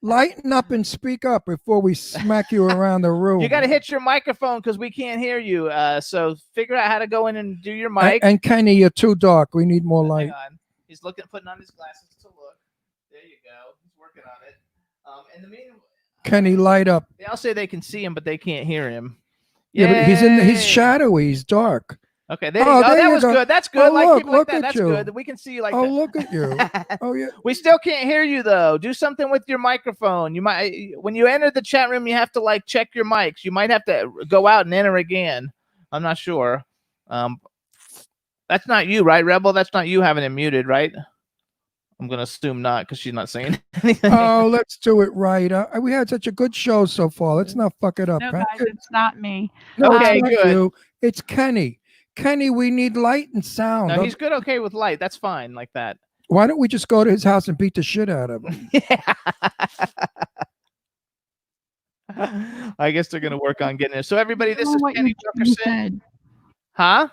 Lighten up and speak up before we smack you around the room. You got to hit your microphone because we can't hear you. So figure out how to go in and do your mic. And Kenny, you're too dark. We need more light. Hang on. He's putting on his glasses. There you go. He's working on it. And the mean, Kenny, light up. They all say they can see him, but they can't hear him. Yeah, but he's shadowy. He's dark. Okay, there you go. That was good. That's good. Oh, look that. at That's you. good. We can see you like that. Oh, look at you. Oh, yeah. We still can't hear you though. Do something with your microphone. You might, when you enter the chat room, you have to check your mics. You might have to go out and enter again. I'm not sure. That's not you, right, Rebel? That's not you having it muted, right? I'm going to assume not because she's not saying anything. Oh, let's do it right. We had such a good show so far. Let's not fuck it up. No, guys, it's not me. No, okay, it's not good. you. It's Kenny. Kenny, we need light and sound. No, he's good okay with light. That's fine like that. Why don't we just go to his house and beat the shit out of him? Yeah. I guess they're going to work on getting it. So everybody, this is Kenny Wilkerson. Huh?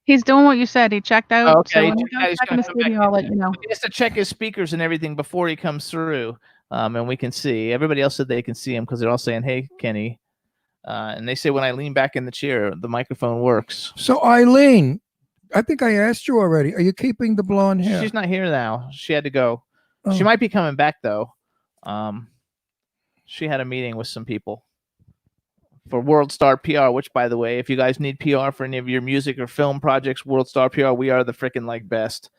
He's doing what you said. He checked out. Oh, okay. So when he goes back in the studio, I'll let you know. He has to check his speakers and everything before he comes through. And we can see. Everybody else said they can see him because they're all saying, hey, Kenny. And they say when I lean back in the chair, the microphone works. So Eileen, I think I asked you already. Are you keeping the blonde hair? She's not here now. She had to go. Oh. She might be coming back, though. She had a meeting with some people for World Star PR, which, by the way, if you guys need PR for any of your music or film projects, World Star PR, we are the freaking best.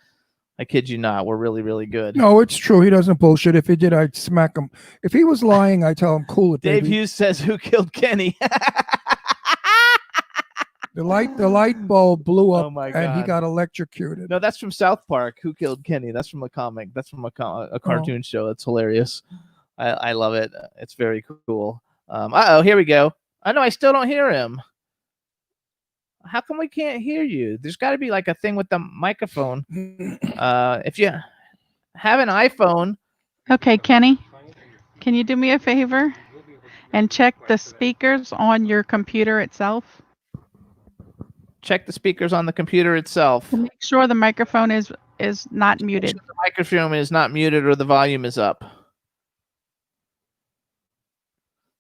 I kid you not. We're really, really good. No, it's true. He doesn't bullshit. If he did, I'd smack him. If he was lying, I'd tell him, cool it, Dave baby. Hughes says, who killed Kenny? The light bulb blew up, Oh my and he God. got electrocuted. No, that's from South Park. Who killed Kenny? That's from a comic. That's from a cartoon show. It's hilarious. I love it. It's very cool. Here we go. I know I still don't hear him. How come we can't hear you? There's got to be a thing with the microphone. If you have an iPhone, Okay, Kenny, can you do me a favor and check the speakers on your computer itself Check the speakers on the computer itself. to make sure the microphone is not Make muted. sure the microphone is not muted or the volume is up.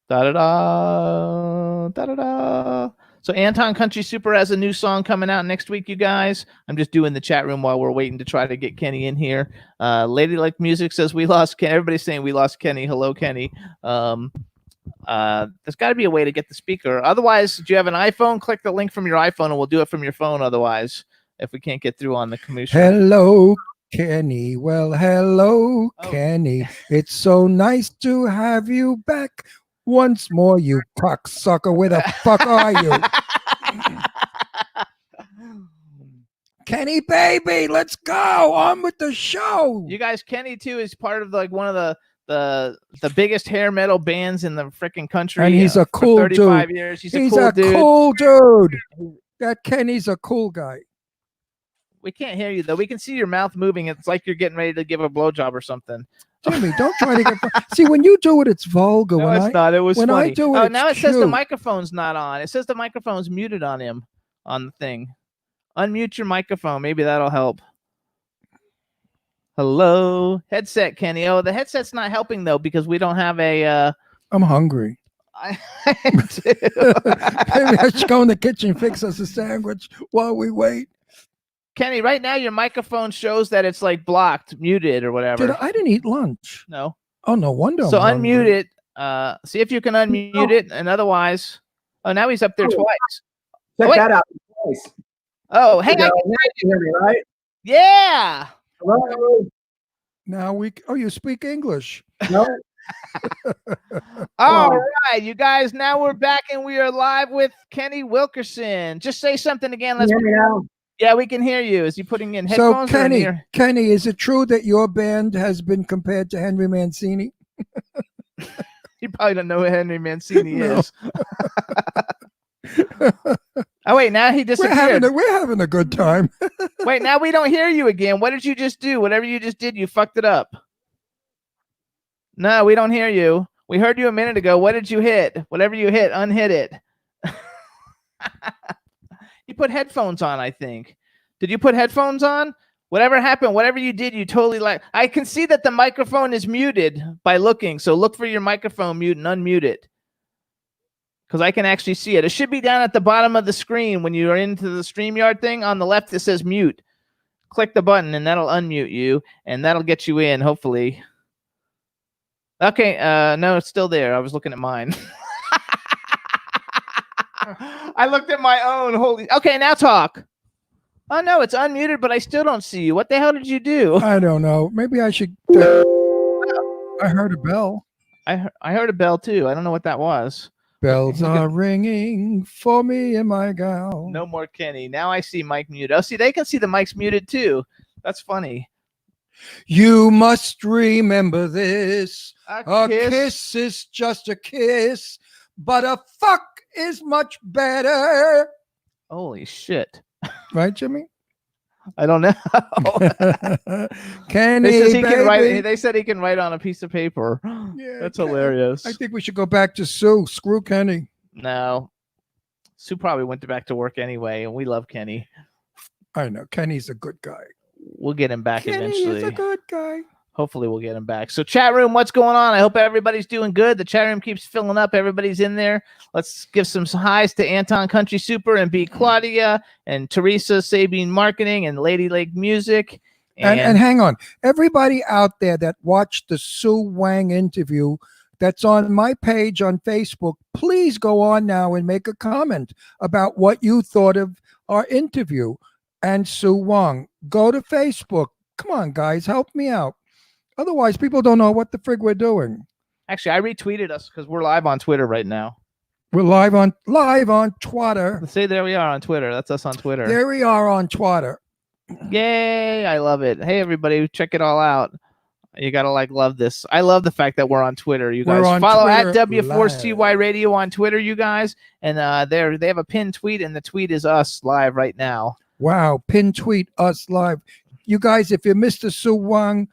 Da-da-da, da-da-da. So Anton Country Super has a new song coming out next week, you guys. I'm just doing the chat room while we're waiting to try to get Kenny in here. Lady Like Music says we lost Kenny. Everybody's saying we lost Kenny. Hello, Kenny. There's got to be a way to get the speaker. Otherwise, do you have an iPhone? Click the link from your iPhone and we'll do it from your phone otherwise, if we can't get through on the commission. Hello, Kenny. Well, hello, Kenny. It's so nice to have you back once more, you cocksucker. Where the fuck are you? Kenny, baby, let's go on with the show. You guys, Kenny too is part of like one of the biggest hair metal bands in the freaking country. And he's a cool for 35 dude. years. He's a cool dude. That Kenny's a cool guy. We can't hear you though. We can see your mouth moving. It's like you're getting ready to give a blowjob or something. Jimmy, don't try to get. See, when you do it, it's vulgar. No, when it's not. It was when funny. I do it, oh, now it it's says the cute. microphone's not on. It says the microphone's muted on him on the thing. Unmute your microphone. Maybe that'll help. Hello, headset, Kenny. Oh, the headset's not helping though because we don't have a. I'm hungry. I Maybe I should go in the kitchen, fix us a sandwich while we wait. Kenny, right now your microphone shows that it's like blocked, muted, or whatever. I didn't eat lunch. No. Oh, no wonder. So I'm unmute hungry. it. See if you can unmute it, and otherwise, oh, now he's up there twice. Check wait. that out. Twice. Oh, hey, Now you can hear me, right? yeah. Hello. Now oh, you speak English. No. All right, you guys. Now we're back, and we are live with Kenny Wilkerson. Just say something again. Can you hear me now? Yeah, we can hear you. Is he putting in So, headphones? or in ear? Kenny, is it true that your band has been compared to Henry Mancini? You probably don't know who Henry Mancini No. is. Oh wait, now he disappeared. We're having a good time. Wait, now we don't hear you again. What did you just do? Whatever you just did, you fucked it up. No, we don't hear you. We heard you a minute ago. What did you hit? Whatever you hit, unhit it. You put headphones on, I think. Did you put headphones on? Whatever happened, whatever you did, you totally like. I can see that the microphone is muted by looking. So look for your microphone mute and unmute it. Because I can actually see it. It should be down at the bottom of the screen when you are into the StreamYard thing. On the left, it says mute. Click the button, and that'll unmute you, and that'll get you in, hopefully. Okay, no, it's still there. I was looking at mine. I looked at my own. Holy. Okay, now talk. Oh, no, it's unmuted, but I still don't see you. What the hell did you do? I don't know. Maybe I should. I heard a bell. I heard a bell, too. I don't know what that was. Bells are ringing for me in my gown. No more Kenny. Now I see Mike muted. Oh, see, they can see the mic's muted, too. That's funny. You must remember this. A kiss is just a kiss, but a fuck is much better. Holy shit. Right, Jimmy? I don't know. Kenny, They said he can write on a piece of paper. Yeah, that's hilarious. I think we should go back to Sue. Screw Kenny. No. Sue probably went back to work anyway, and we love Kenny. I know. Kenny's a good guy. We'll get him back eventually. Kenny is a good guy. Hopefully we'll get him back. So chat room, what's going on? I hope everybody's doing good. The chat room keeps filling up. Everybody's in there. Let's give some highs to Anton Country Super and B. Claudia and Teresa Sabine Marketing and Lady Lake Music. And hang on. Everybody out there that watched the Sue Wang interview that's on my page on Facebook, please go on now and make a comment about what you thought of our interview and Sue Wang. Go to Facebook. Come on, guys, help me out. Otherwise, people don't know what the frig we're doing. Actually, I retweeted us because we're live on Twitter right now. We're live on Twitter. Let's say there we are on Twitter. That's us on Twitter. There we are on Twitter. Yay! I love it. Hey, everybody, check it all out. You gotta love this. I love the fact that we're on Twitter. You guys follow at W4CY Radio on Twitter, you guys, and they have a pinned tweet, and the tweet is us live right now. Wow, pin tweet us live. You guys, if you missed the Sue Wang,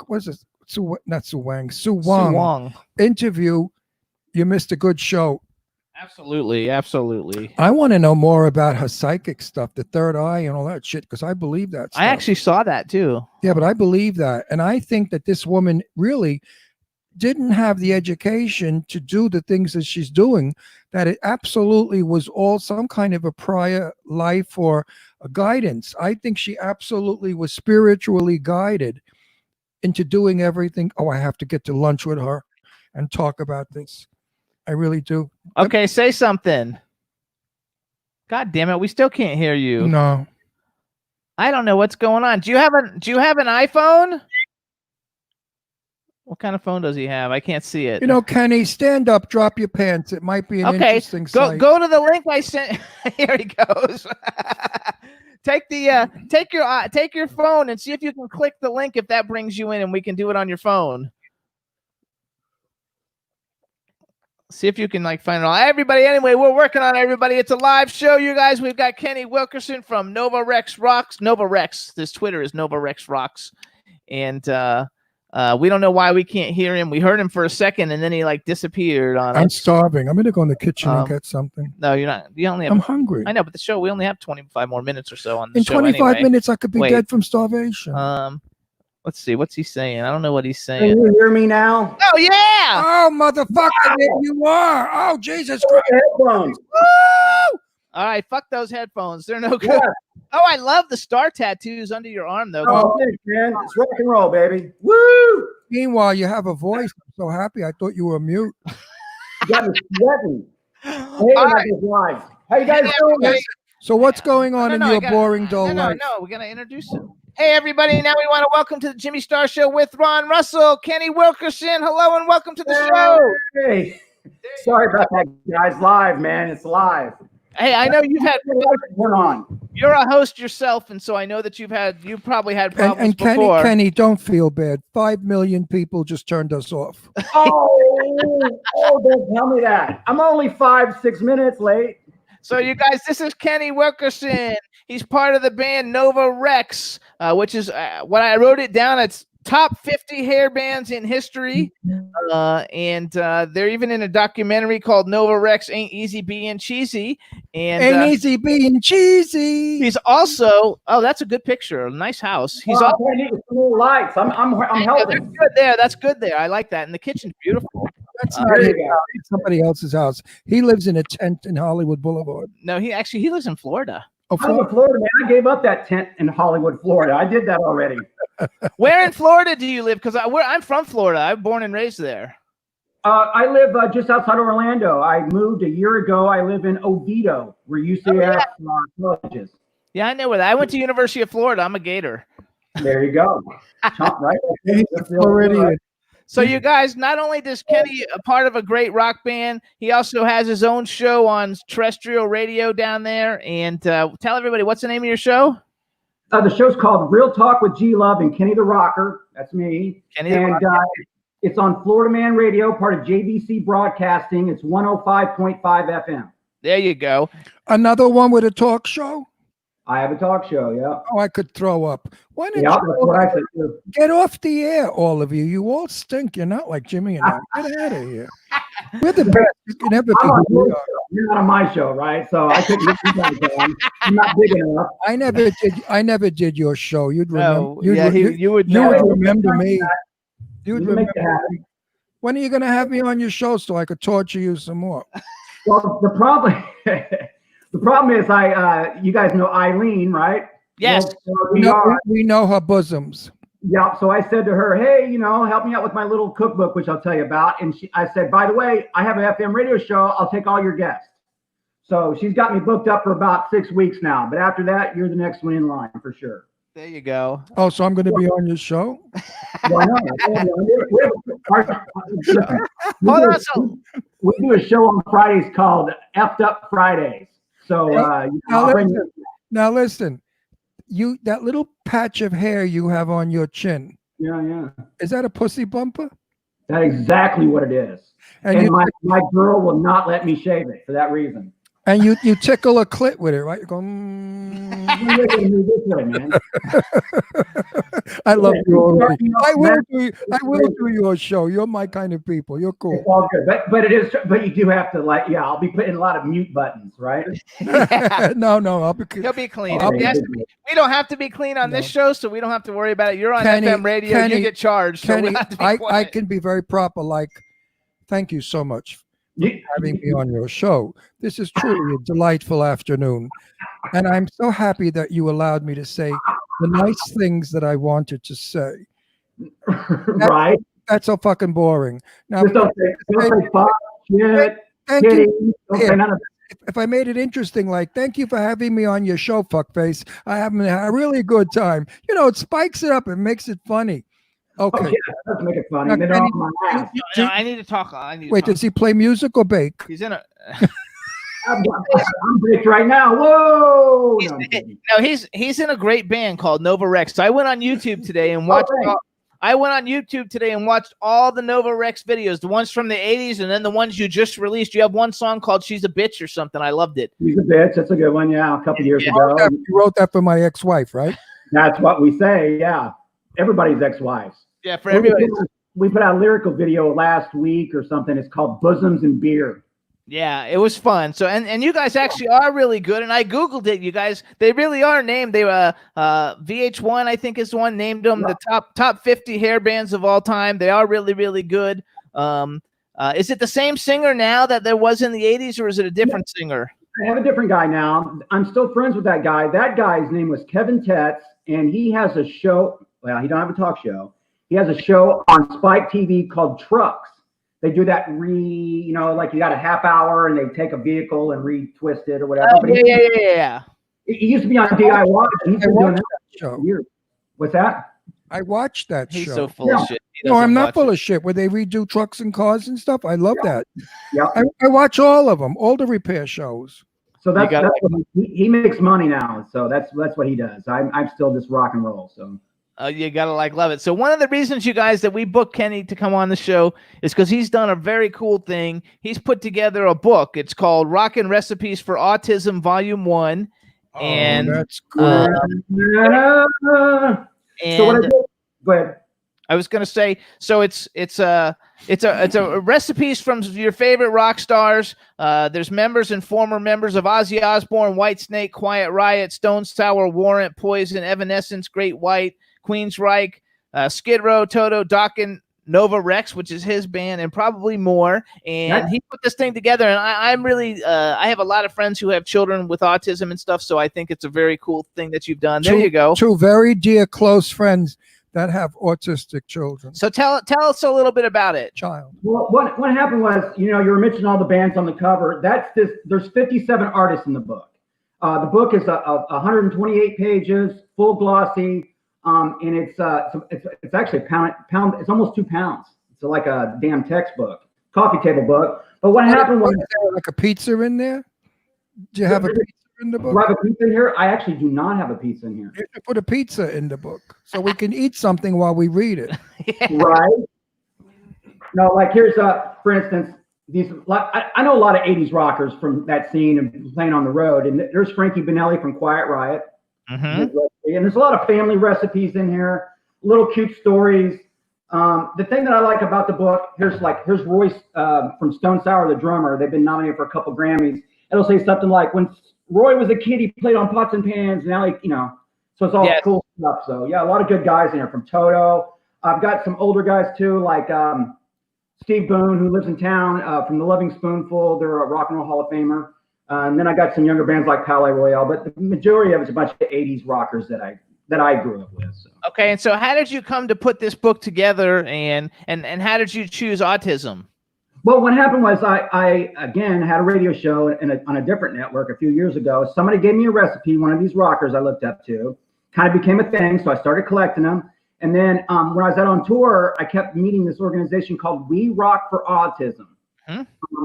what's Suwon Suwon. interview, you missed a good show. Absolutely, absolutely. I want to know more about her psychic stuff, the third eye and all that shit, because I believe that stuff. I actually saw that too. Yeah, but I believe that. And I think that this woman really didn't have the education to do the things that she's doing, that it absolutely was all some kind of a prior life or a guidance. I think she absolutely was spiritually guided into doing everything. Oh, I have to get to lunch with her and talk about this. I really do. Okay, say something. God damn it, we still can't hear you. No. I don't know what's going on. Do you have an iPhone? What kind of phone does he have? I can't see it. You know, Kenny, stand up, drop your pants. It might be an interesting site. Go to the link I sent. Here he goes. Take your phone and see if you can click the link if that brings you in, and we can do it on your phone. See if you can find it all. Everybody, anyway, we're working on it, everybody. It's a live show, you guys. We've got Kenny Wilkerson from Nova Rex Rocks. Nova Rex. This Twitter is Nova Rex Rocks. And we don't know why we can't hear him. We heard him for a second, and then he disappeared on us. I'm starving. I'm going to go in the kitchen and get something. No, you're not. You only have. I'm hungry. I know, but the show, we only have 25 more minutes or so on the in show. In 25 anyway. minutes, I could be dead from starvation. Let's see. What's he saying? I don't know what he's saying. Can you hear me now? Oh, yeah. Oh, motherfucker, there you are. Oh, Jesus Christ. Headphones. Woo! All right, fuck those headphones. They're no good. Yeah. Oh, I love the star tattoos under your arm, though. Oh, thanks, man. It's rock and roll, baby. Woo! Meanwhile, you have a voice. I'm so happy. I thought you were mute. You got me sweating. Hey, live. How you guys doing? So what's going on in your boring, dull life? No, we're going to introduce him. Hey, everybody. Now we want to welcome to the Jimmy Star Show with Ron Russell, Kenny Wilkerson. Hello and welcome to the show. Hey. Sorry about that, guys. Live, man. It's live. Hey, I know you've had. We're on. You're a host yourself, and so I know that you probably had problems and before. Kenny, don't feel bad. 5 million people just turned us off. Don't tell me that. I'm only 5-6 minutes late. So you guys, this is Kenny Wilkerson. He's part of the band Nova Rex, which is what I wrote it down. It's top 50 hair bands in history. And they're even in a documentary called Nova Rex Ain't Easy Being Cheesy. And Ain't easy being cheesy. He's also, that's a good picture. A nice house. He's I need some more lights. I'm helping. That's good there. That's good there. I like that. And the kitchen's beautiful. That's not somebody else's house. He lives in a tent in Hollywood Boulevard. No, he lives in Florida. Oh, I'm in Florida, man. I gave up that tent in Hollywood, Florida. I did that already. Where in Florida do you live? Because I'm from Florida. I'm born and raised there. I live just outside Orlando. I moved a year ago. I live in Oviedo, where UCF colleges. Yeah, I know where that. I went to University of Florida. I'm a Gator. There you go. Right. Floridian. So you guys, not only does Kenny a part of a great rock band, he also has his own show on terrestrial radio down there. And tell everybody, what's the name of your show? The show's called Real Talk with G Love and Kenny the Rocker. That's me. Kenny the Rocker. It's on Florida Man Radio, part of JVC Broadcasting. It's 105.5 FM. There you go. Another one with a talk show? I have a talk show, yeah. Oh, I could throw up. Why didn't that's what I said too. Get off the air, all of you. You all stink. You're not like Jimmy and I. Get out of here. We're the best. You can never be. You're not on my show, right? So I couldn't get you guys on. I'm not big enough. I never did your show. You'd remember. No, you would remember me. You'd remember me. When are you going to have me on your show so I could torture you some more? Well, the problem is you guys know Eileen, right? Yes. Well, we know her bosoms. Yeah. So I said to her, hey, help me out with my little cookbook, which I'll tell you about. And I said, by the way, I have an FM radio show. I'll take all your guests. So she's got me booked up for about 6 weeks now. But after that, you're the next one in line for sure. There you go. Oh, so I'm going to be on your show? Why not? We do a show on Fridays called Effed Up Fridays. So now listen, that little patch of hair you have on your chin. Yeah. Is that a pussy bumper? That's exactly what it is. And my girl will not let me shave it for that reason. And you tickle a clit with it, right? You go, this way, man. I love Yeah, you already. you know, I will man, do your show. You're my kind of people. You're cool. It's all good, but you do have to I'll be putting a lot of mute buttons, right? Yeah. No, I'll be He'll be clean. Okay, He has to be- we don't have to be clean on this show, so we don't have to worry about it. You're on FM radio. You get charged. So we Kenny, have to be I quiet. can be very proper. Like, thank you so much for having me on your show. This is truly a delightful afternoon. And I'm so happy that you allowed me to say the nice things that I wanted to say. Right? That's so fucking boring. Now, Just don't say fuck, shit, thank kitty. you. Don't say none of If I made it interesting, like, thank you for having me on your show, fuckface. I having a really good time. You know, it spikes it up. It makes it funny. Okay. Oh, yeah, that does make it funny. Now, Then Kenny, off my ass. No, I need to talk. Wait, does he play music or bake? He's in a. I'm baked right now. Whoa! He's, No, I'm kidding. no, he's in a great band called Nova Rex. So I went on YouTube today and watched. I went on YouTube today and watched all the Nova Rex videos, the ones from the 80s and then the ones you just released. You have one song called She's a Bitch or something. I loved it. She's a bitch. That's a good one. Yeah, a couple years ago. You wrote that for my ex-wife, right? That's what we say. Yeah, everybody's ex-wives. Yeah, for everybody. We put out a lyrical video last week or something. It's called Bosoms and Beer. Yeah, it was fun. So and you guys actually are really good. And I Googled it. You guys, they really are named. They VH1, I think, is the one named them the top 50 hair bands of all time. They are really, really good. Is it the same singer now that there was in the 80s, or is it a different singer? I have a different guy now. I'm still friends with that guy. That guy's name was Kevin Tetz, and he has a show. Well, he don't have a talk show. He has a show on Spike TV called Trucks. They do that like you got a half hour and they take a vehicle and retwist it or whatever. Yeah. He used to be on DIY. He's been doing that show. for years. What's that? I watched that He's show. so full of shit. No, I'm not full of shit. Where they redo trucks and cars and stuff. I love that. Yeah. I watch all of them, all the repair shows. So that's what he makes money now. So that's what he does. I'm still just rock and roll. So. You gotta love it. So one of the reasons, you guys, that we booked Kenny to come on the show is because he's done a very cool thing. He's put together a book. It's called Rockin' Recipes for Autism, Volume 1. And that's good. So what I did, go ahead. I was gonna say, so it's a recipes from your favorite rock stars. There's members and former members of Ozzy Osbourne, Whitesnake, Quiet Riot, Stone Sour, Warrant, Poison, Evanescence, Great White, Queensryche, Skid Row, Toto, Dokken, Nova Rex, which is his band, and probably more. And he put this thing together, and I'm really I have a lot of friends who have children with autism and stuff, so I think it's a very cool thing that you've done. There you go. Two very dear close friends that have autistic children. So tell us a little bit about it. Child. Well, what happened was, you were mentioning all the bands on the cover. There's 57 artists in the book. The book is 128 pages, full glossy. And it's actually pound. It's almost 2 pounds. It's like a damn textbook, coffee table book. But what happened was, like a pizza in there? Do you have a pizza in the book? Do I have a pizza in here? I actually do not have a pizza in here. You should put a pizza in the book so we can eat something while we read it. Right? No, like here's for instance, I know a lot of 80s rockers from that scene and playing on the road. And there's Frankie Benelli from Quiet Riot. Mm-hmm. And there's a lot of family recipes in here, little cute stories. The thing that I like about the book, here's Royce from Stone Sour, the drummer. They've been nominated for a couple Grammys. It'll say something like, when Roy was a kid, he played on pots and pans. Now, so it's all cool stuff. So yeah, a lot of good guys in here from Toto. I've got some older guys too, like Steve Boone, who lives in town, from the Loving Spoonful. They're a rock and roll Hall of Famer. And then I got some younger bands like Palais Royale, but the majority of it's a bunch of 80s rockers that I grew up with. So. Okay, and so how did you come to put this book together, and how did you choose autism? Well, what happened was I again had a radio show on a different network a few years ago. Somebody gave me a recipe, one of these rockers I looked up to, kind of became a thing, so I started collecting them. And then when I was out on tour, I kept meeting this organization called We Rock for Autism.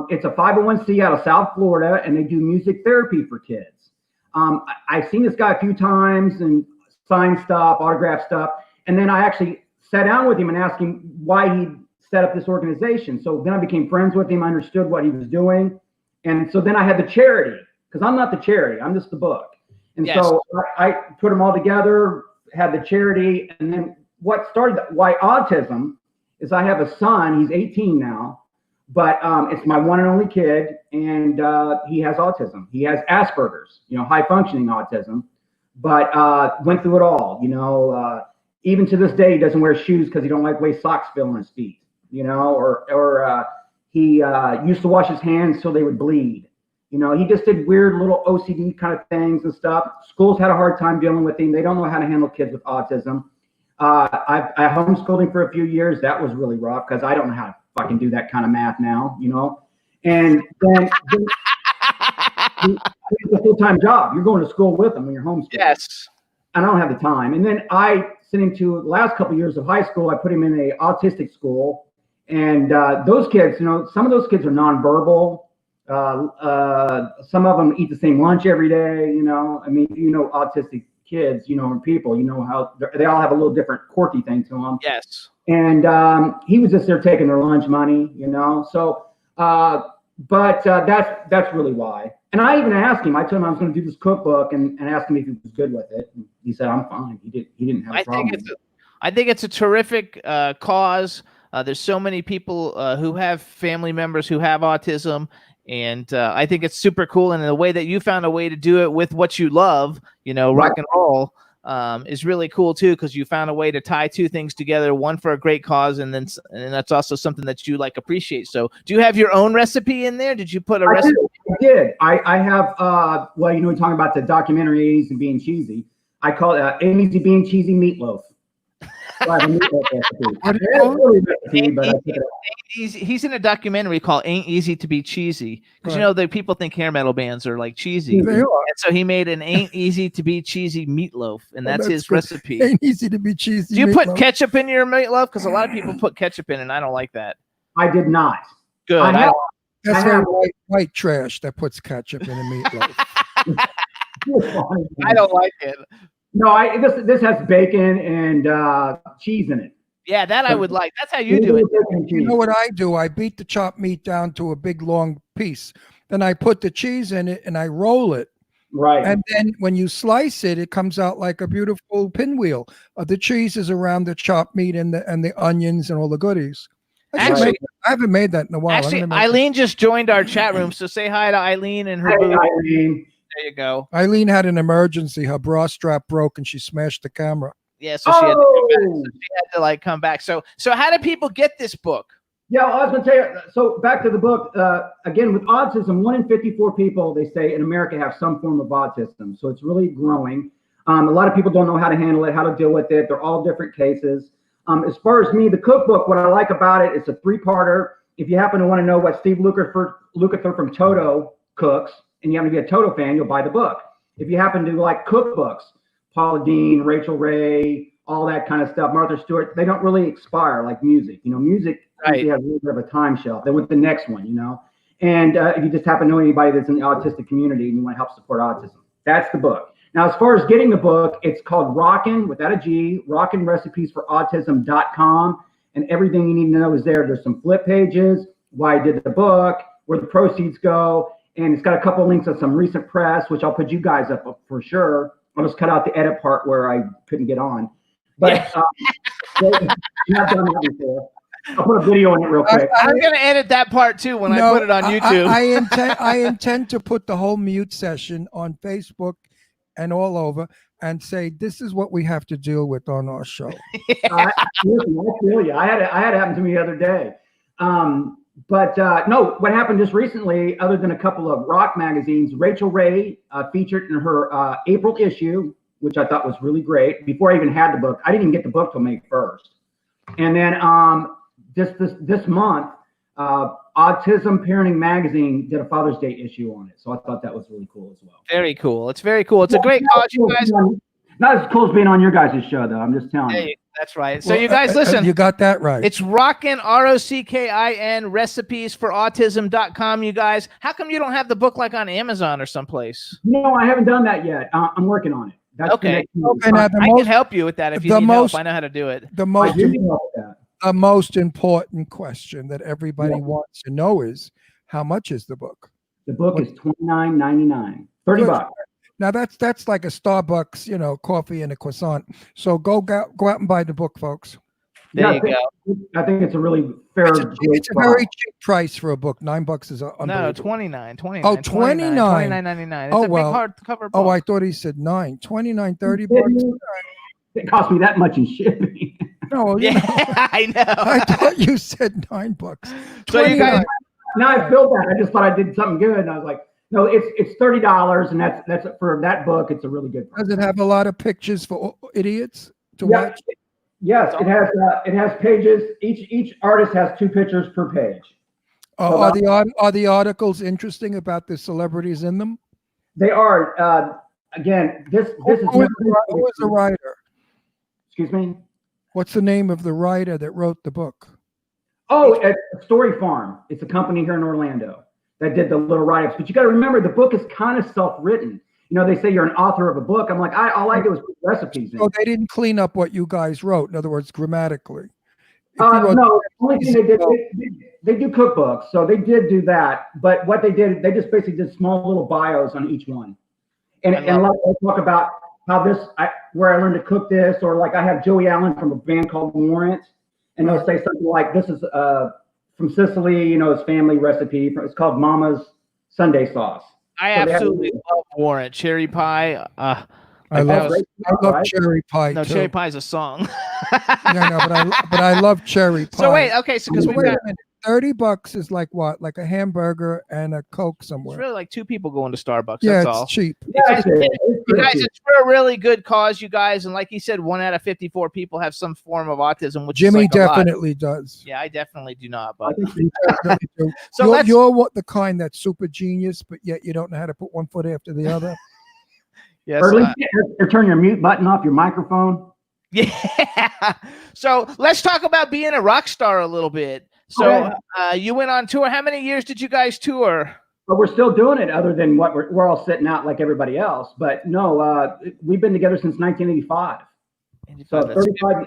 It's a 501c out of South Florida, and they do music therapy for kids. I've seen this guy a few times and signed stuff, autographed stuff, and then I actually sat down with him and asked him why he set up this organization. So then I became friends with him, I understood what he was doing, and so then I had the charity, because I'm not the charity, I'm just the book. And so I put them all together, had the charity, and then what started why autism is I have a son. He's 18 now, but it's my one and only kid, and he has autism. He has Asperger's, high functioning autism, but went through it all. Even to this day, he doesn't wear shoes because he don't like the way socks feel on his feet. Or he used to wash his hands so they would bleed. He just did weird little OCD kind of things and stuff. Schools had a hard time dealing with him. They don't know how to handle kids with autism. I homeschooled him for a few years. That was really rough because I don't know how to fucking do that kind of math now, And then it's a full-time job. You're going to school with him when you're homeschooled. Yes. I don't have the time. And then I sent him to the last couple of years of high school. I put him in a autistic school. And those kids, some of those kids are nonverbal. Some of them eat the same lunch every day. Autistic kids, and people, how they all have a little different quirky thing to them. Yes. And he was just there taking their lunch money, So, but that's really why. And I even asked him. I told him I was going to do this cookbook and asked him if he was good with it. And he said, "I'm fine." He didn't have a problem. I think it's a terrific cause. There's so many people who have family members who have autism, and I think it's super cool. And the way that you found a way to do it with what you love, rock and roll, is really cool too, because you found a way to tie two things together, one for a great cause, and that's also something that you appreciate. So do you have your own recipe in there? Did you put a recipe? I did. I have, we're talking about the documentaries and being cheesy. I call it Ain't Easy Being Cheesy Meatloaf. So I have a meatloaf recipe. He's in a documentary called Ain't Easy to Be Cheesy. Because, the people think hair metal bands are cheesy. They are. And so he made an Ain't Easy to Be Cheesy meatloaf, and that's his good. recipe. Ain't easy to be cheesy. Do you meatloaf. put ketchup in your meatloaf? Because a lot of people put ketchup in, and I don't like that. I did not. Good. That's very white trash that puts ketchup in a meatloaf. I don't like it. No, this has bacon and cheese in it. Yeah, that I would like. That's how you do it. You know what I do? I beat the chopped meat down to a big long piece. Then I put the cheese in it and I roll it. Right. And then when you slice it, it comes out like a beautiful pinwheel. The cheese is around the chopped meat and the onions and all the goodies. I haven't made that in a while. Actually, Eileen just joined our chat room, so say hi to Eileen and her boo. Eileen. There you go. Eileen had an emergency. Her bra strap broke and she smashed the camera. Yeah, so she had to come back. So she had to come back. So how do people get this book? Yeah, I was going to tell you. So back to the book. Again, with autism, 1 in 54 people, they say, in America have some form of autism. So it's really growing. A lot of people don't know how to handle it, how to deal with it. They're all different cases. As far as me, the cookbook, what I like about it, it's a 3-parter. If you happen to want to know what Steve Lukather from Toto cooks, and you happen to be a Toto fan, you'll buy the book. If you happen to like cookbooks, Paula Deen, Rachel Ray, all that kind of stuff, Martha Stewart, they don't really expire like music. Music usually has a little bit of a time shelf. Then with the next one, And if you just happen to know anybody that's in the autistic community and you want to help support autism, that's the book. Now, as far as getting the book, it's called Rockin' without a G, Rockin' Recipes for Autism.com, and everything you need to know is there. There's some flip pages, why I did the book, where the proceeds go, and it's got a couple of links of some recent press, which I'll put you guys up for sure. I'll just cut out the edit part where I couldn't get on. But I've done that before. I'll put a video in it real quick. I'm going to edit that part too when I put it on YouTube. I intend to put the whole mute session on Facebook and all over and say, this is what we have to deal with on our show. I feel you. I had it happen to me the other day. But no, what happened just recently, other than a couple of rock magazines, Rachel Ray featured in her April issue, which I thought was really great. Before I even had the book, I didn't even get the book till May 1st. And then this month, Autism Parenting Magazine did a Father's Day issue on it. So I thought that was really cool as well. Very cool. It's very cool. It's a great cause, you guys. Not as cool as being on your guys' show, though. I'm just telling you. That's right. So you guys listen. You got that right. It's Rockin', ROCKIN, recipes for autism.com, you guys. How come you don't have the book on Amazon or someplace? No, I haven't done that yet. I'm working on it. That's okay. I can help you with that if you need help. I know how to do it. The most important question that everybody wants to know is, how much is the book? The book is $29.99. $30. Now that's like a Starbucks, coffee and a croissant. So go out and buy the book, folks. There you go. I think it's a really fair. It's a very cheap price for a book. $9 is unbelievable. No, 29. Oh, 29. $29.99. It's a big hardcover book. Oh, I thought he said 9. 29, 30 bucks. It cost me that much in shipping. No, yeah, I know. I thought you said $9. So you guys. Now I feel bad. I just thought I did something good, and I was like, no, it's $30, and that's for that book. It's a really good price. Does it have a lot of pictures for idiots to watch? Yes, it has pages. Each artist has 2 pictures per page. So are the articles interesting about the celebrities in them? They are. Again, this is who is the writer? Excuse me. What's the name of the writer that wrote the book? Oh, Story Farm. It's a company here in Orlando that did the little write-ups. But you got to remember, the book is kind of self-written. They say you're an author of a book. I'm like, all I do is put recipes in. So they didn't clean up what you guys wrote. In other words, grammatically. No, the only thing they did, they do cookbooks. So they did do that. But what they did, they just basically did small little bios on each one. And a lot of talk about how where I learned to cook this, or like I have Joey Allen from a band called Warrant, and they'll say something like, this is from Sicily, his family recipe. It's called Mama's Sunday Sauce. I absolutely love Warrant. Cherry pie. I love cherry pie. No, too. cherry pie is a song. No, but I love cherry pie. So wait, okay, so because we got $30 is like what? Like a hamburger and a Coke somewhere. It's really like 2 people going to Starbucks. Yeah, that's it's all. cheap. You guys, it's for a really good cause, you guys. And like he said, 1 out of 54 people have some form of autism, which Jimmy is like definitely does. Yeah, I definitely do not. But so you're what the kind that's super genius, but yet you don't know how to put one foot after the other. Yes. Or at least turn your mute button off your microphone. Yeah. So let's talk about being a rock star a little bit. So you went on tour. How many years did you guys tour? But we're still doing it, other than what we're all sitting out like everybody else. But no, we've been together since 1985. So 35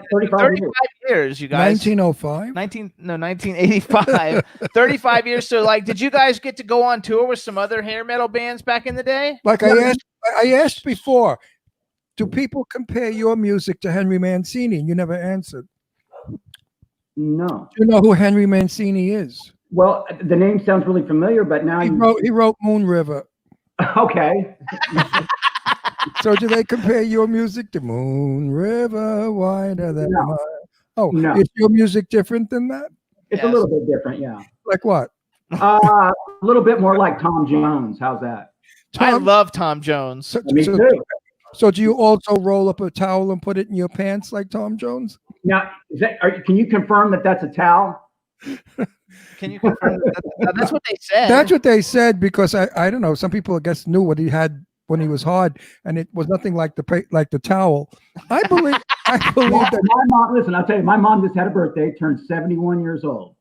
years, you guys. 1905? 1985. 35 years. So like, did you guys get to go on tour with some other hair metal bands back in the day? Like I asked before, do people compare your music to Henry Mancini? And you never answered. No. Do you know who Henry Mancini is? Well, the name sounds really familiar, but now he wrote Moon River. Okay. So do they compare your music to Moon River wider than mine? Oh, no. Is your music different than that? It's a little bit different, yeah. Like what? A little bit more like Tom Jones. How's that? I love Tom Jones. Me too. So do you also roll up a towel and put it in your pants like Tom Jones? Now, can you confirm that that's a towel? Can you confirm that's what they said? That's what they said, because I don't know. Some people, I guess, knew what he had when he was hard, and it was nothing like the towel. I believe that. My mom, listen, I'll tell you, my mom just had a birthday, turned 71 years old,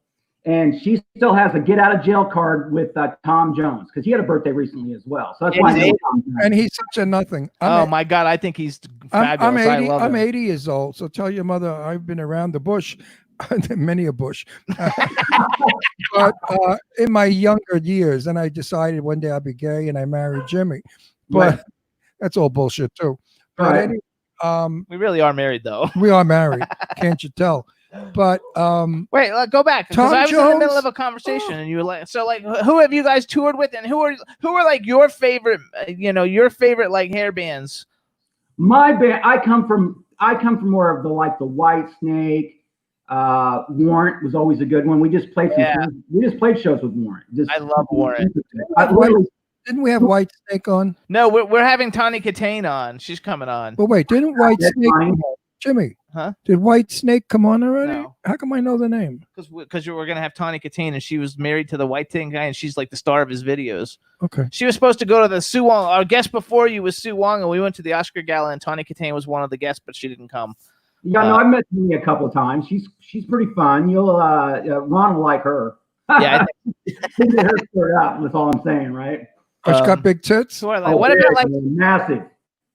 and she still has a get out of jail card with Tom Jones, because he had a birthday recently as well. So that's why I know Tom Jones. And he's such a nothing. My God, I think he's fabulous. I'm 80 years old, so tell your mother I've been around the bush. Many a bush. But in my younger years, and I decided one day I'd be gay, and I married Jimmy. But that's all bullshit too. But we really are married, though. We are married. Can't you tell? But wait, go back, because I was in the middle of a conversation, and you were like, so like, who have you guys toured with, and who are like your favorite, your favorite like hair bands? My band, I come from more of the White Snake. Warrant was always a good one. We just played shows with Warrant. I love Warrant. Didn't we have White Snake on? No, we're having Tawny Katane on. She's coming on. But wait, didn't White Snake come on? Jimmy? Huh? Did White Snake come on already? No. How come I know the name? Because we're gonna have Tawny Katane, and she was married to the White Thing guy, and she's like the star of his videos. Okay. She was supposed to go to the Suwon. Our guest before you was Suwon, and we went to the Oscar Gala, and Tawny Katane was one of the guests, but she didn't come. Yeah, no, I've met her a couple of times. She's pretty fun. Ron will like her. Yeah, get her stirred up. That's all I'm saying, right? She got big tits. What about like massive?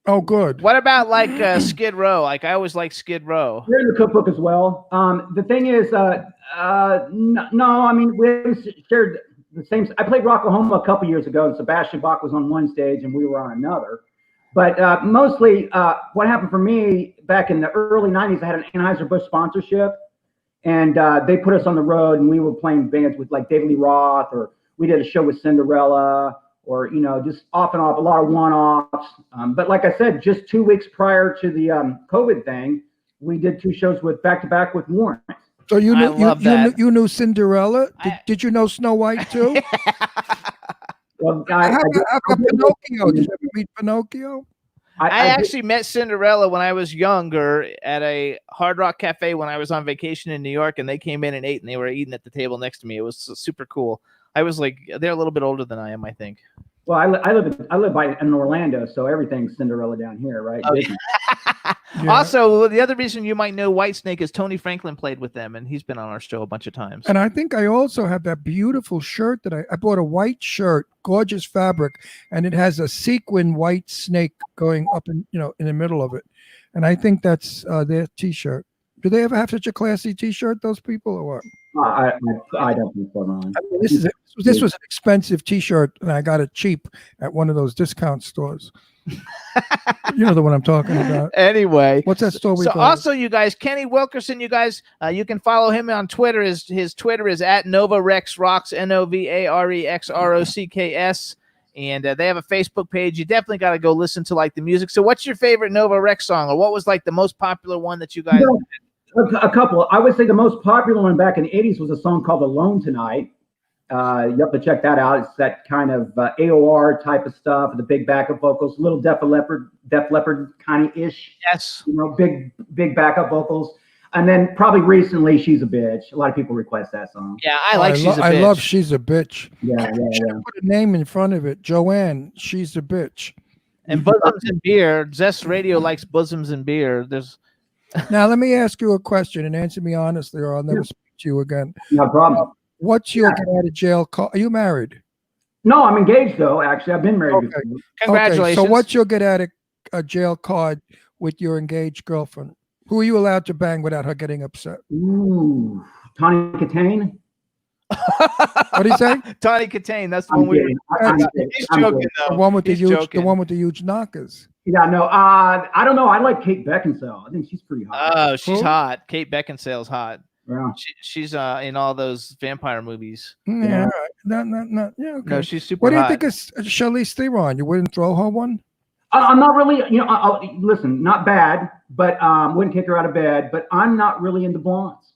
Oh, good. What about like Skid Row? Like I always liked Skid Row. They're in the cookbook as well. The thing is, no, I mean we shared the same. I played Rocklahoma a couple years ago, and Sebastian Bach was on one stage, and we were on another. But mostly, what happened for me back in the early '90s, I had an Anheuser-Busch sponsorship, and they put us on the road, and we were playing bands with like David Lee Roth, or we did a show with Cinderella, or just off and off, a lot of one-offs. But like I said, just 2 weeks prior to the COVID thing, we did 2 shows back to back with Warren. So you knew Cinderella? Did you know Snow White too? Well, how about Pinocchio? Did you ever meet Pinocchio? I actually met Cinderella when I was younger at a Hard Rock Cafe when I was on vacation in New York, and they came in and ate, and they were eating at the table next to me. It was super cool. I was like, they're a little bit older than I am, I think. Well, I live in Orlando, so everything's Cinderella down here, right? Oh, yeah. Also, the other reason you might know Whitesnake is Tony Franklin played with them, and he's been on our show a bunch of times. And I think I also have that beautiful shirt that I bought, a white shirt, gorgeous fabric, and it has a sequin white snake going up in the middle of it. And I think that's their T-shirt. Do they ever have such a classy T-shirt, those people, or what? I don't think so, man. I mean, this was an expensive T-shirt, and I got it cheap at one of those discount stores. You know the one I'm talking about. Anyway, what's that store? So also, you guys, Kenny Wilkerson, you guys, you can follow him on Twitter. His Twitter is at NovaRexRocks, NovaRexRocks, and they have a Facebook page. You definitely got to go listen to like the music. So, what's your favorite Nova Rex song, or what was like the most popular one that you guys? A couple. I would say the most popular one back in the '80s was a song called "Alone Tonight." You have to check that out. It's that kind of AOR type of stuff, the big backup vocals, a little Def Leppard kind of ish. Yes. Big backup vocals. And then probably recently, "She's a Bitch." A lot of people request that song. Yeah, I like She's a Bitch. I love She's a Bitch. Yeah. Put a name in front of it. Joanne, She's a Bitch. And Bosoms and Beer. Zest Radio likes Bosoms and Beer. Now, let me ask you a question and answer me honestly, or I'll never speak to you again. No problem. What's your get out of jail call? Are you married? No, I'm engaged though. Actually, I've been married before. Congratulations. Okay, so what's your get out of jail card with your engaged girlfriend? Who are you allowed to bang without her getting upset? Ooh, Tawny Katane. What do you say? Tawny Katane. That's the one he's joking though. The one with the huge knockers. Yeah, no. I don't know. I like Kate Beckinsale. I think she's pretty hot. Oh, she's hot. Kate Beckinsale's hot. Yeah. She's in all those vampire movies. Yeah. Okay. No, she's super hot. What do you hot. think of Charlize Theron? You wouldn't throw her one? I'm not really, listen, not bad, but wouldn't kick her out of bed, but I'm not really into blondes.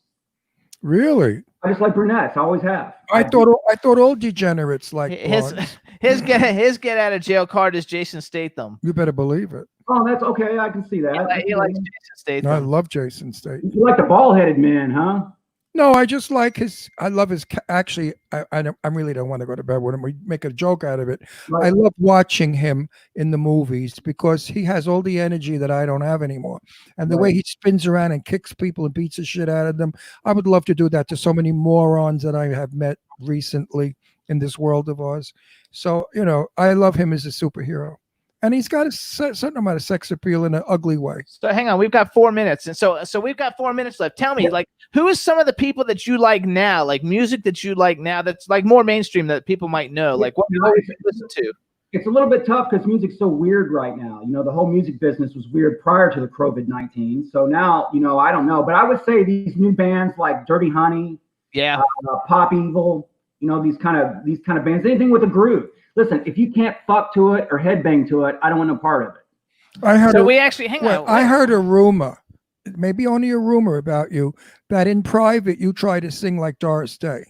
Really? I just like brunettes. I always have. I thought all degenerates like his get out of jail card is Jason Statham. You better believe it. Oh, that's okay. I can see that. He likes Jason Statham. I love Jason Statham. You like the bald-headed man, huh? No, I just like I love his. Actually, I really don't want to go to bed with him. We make a joke out of it. Right. I love watching him in the movies because he has all the energy that I don't have anymore. And the way he spins around and kicks people and beats the shit out of them, I would love to do that to so many morons that I have met recently in this world of ours. So, I love him as a superhero. And he's got a certain amount of sex appeal in an ugly way. So hang on, we've got 4 minutes, and so we've got 4 minutes left. Tell me, like, who is some of the people that you like now, like music that you like now, that's like more mainstream that people might know? Like, what do you listen to? It's a little bit tough because music's so weird right now. The whole music business was weird prior to the COVID-19. So now, I don't know, but I would say these new bands like Dirty Honey, Pop Evil, these kind of bands, anything with a groove. Listen, if you can't fuck to it or headbang to it, I don't want no part of it. I heard I heard a rumor, maybe only a rumor about you, that in private you try to sing like Doris Day.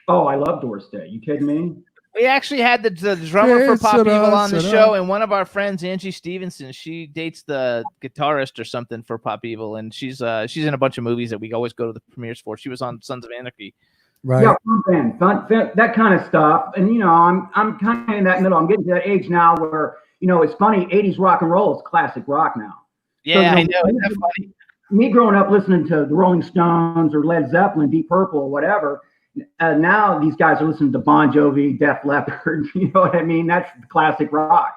Oh, I love Doris Day. You kidding me? We actually had the drummer for Pop Evil on the show, and one of our friends, Angie Stevenson, she dates the guitarist or something for Pop Evil, and she's in a bunch of movies that we always go to the premieres for. She was on Sons of Anarchy. Right. Yeah, fun, that kind of stuff. And I'm kind of in that middle. I'm getting to that age now where it's funny. 80s rock and roll is classic rock now. Yeah, I know. Isn't that funny? Me growing up listening to the Rolling Stones or Led Zeppelin, Deep Purple, or whatever. Now these guys are listening to Bon Jovi, Def Leppard. You know what I mean? That's classic rock.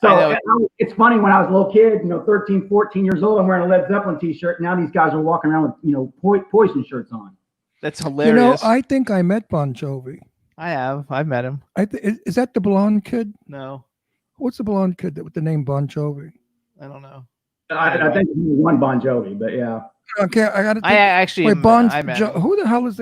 So it's funny, when I was a little kid, 13, 14 years old, I'm wearing a Led Zeppelin T-shirt. Now these guys are walking around with Poison shirts on. That's hilarious. I think I met Bon Jovi. I have. I've met him. Is that the blonde kid? No. What's the blonde kid with the name Bon Jovi? I don't know. I think he won Bon Jovi, but yeah. Okay, I got to. I actually. Wait, Bon. I met him. Who the hell is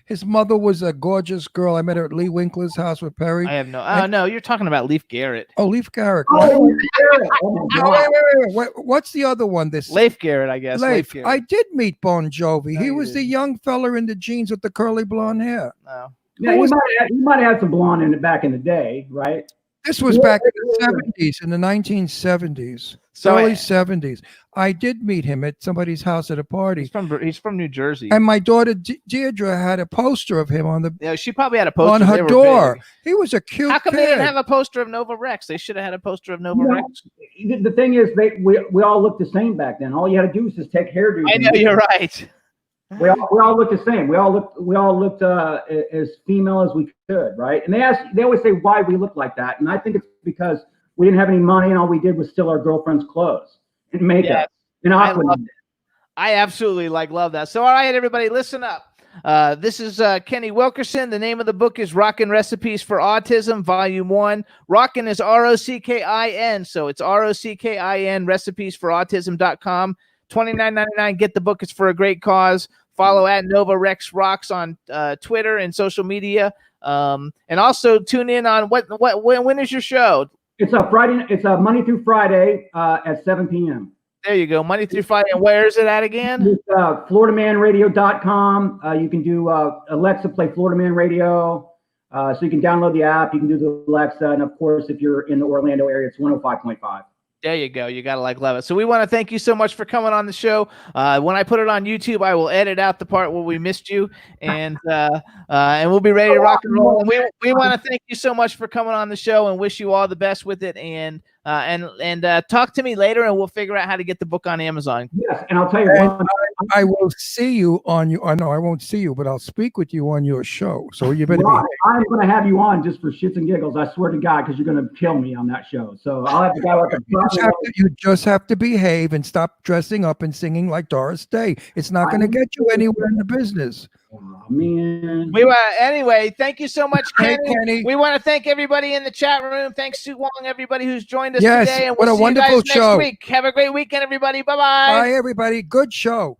his mother was a gorgeous girl. I met her at Lee Winkler's house with Perry. I have no. Oh no, you're talking about Leif Garrett. Oh, Leif Garrett. Oh, Garrett. Oh my God. Wait. What's the other one? Leif Garrett, I guess. Leif. Garrett. I did meet Bon Jovi. No, He you was the didn't. young fella in the jeans with the curly blonde hair. No. Yeah, he might have had some blonde in it back in the day, right? This was back in the 70s, in the 1970s, early 70s. I did meet him at somebody's house at a party. He's from New Jersey. And my daughter Deirdre had a poster of him on the. Yeah, she probably had a poster on her door. He was a cute. How come kid. they didn't have a poster of Nova Rex? They should have had a poster of Nova Rex. The thing is, we all looked the same back then. All you had to do was just take hairdos. I know, you're right. We all looked the same. We all looked as female as we could, right? And they always say why we look like that, and I think it's because we didn't have any money and all we did was steal our girlfriend's clothes and makeup. And I absolutely love that. So all right, everybody, listen up. This is Kenny Wilkerson. The name of the book is Rockin' Recipes for Autism, Volume 1. Rockin' is ROCKIN, so it's ROCKIN, recipesforautism.com. $29.99. Get the book. It's for a great cause. Follow at Nova Rex Rocks on Twitter and social media. And also tune in on when is your show? It's a Friday. It's a Monday through Friday at 7 p.m. There you go. Monday through Friday. And where is it at again? It's FloridaManRadio.com. You can do Alexa play Florida Man Radio. So you can download the app. You can do the Alexa. And of course, if you're in the Orlando area, it's 105.5. There you go. You got to love it. So we want to thank you so much for coming on the show. When I put it on YouTube, I will edit out the part where we missed you, and we'll be ready to rock and roll. And we want to thank you so much for coming on the show and wish you all the best with it. And talk to me later, and we'll figure out how to get the book on Amazon. Yes, and I'll tell you what. I will see you on you. No, I won't see you, but I'll speak with you on your show. So you better be. I'm going to have you on just for shits and giggles. I swear to God, because you're going to kill me on that show. So I'll have the guy like you just have to behave and stop dressing up and singing like Doris Day. It's not going to get you anywhere in the business. Oh, man. Anyway, thank you so much, Kenny. Hey, Kenny. We want to thank everybody in the chat room. Thanks, Suwon, everybody who's joined us yes, today. And what we'll a see wonderful you guys show. next week. Have a great weekend, everybody. Bye-bye. Bye, everybody. Good show.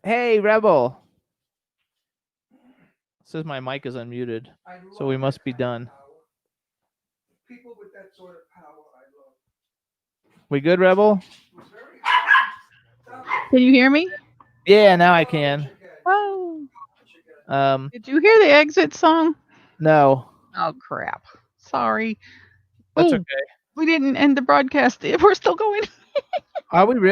Hey, Rebel. It says my mic is unmuted, so we must be done. People with that sort of power, I love. We good, Rebel? Can you hear me? Yeah, now I can. Oh. Um. Did you hear the exit song? No. Oh, crap. Sorry. That's Oh, okay. we didn't end the broadcast. We're still going. Are we really?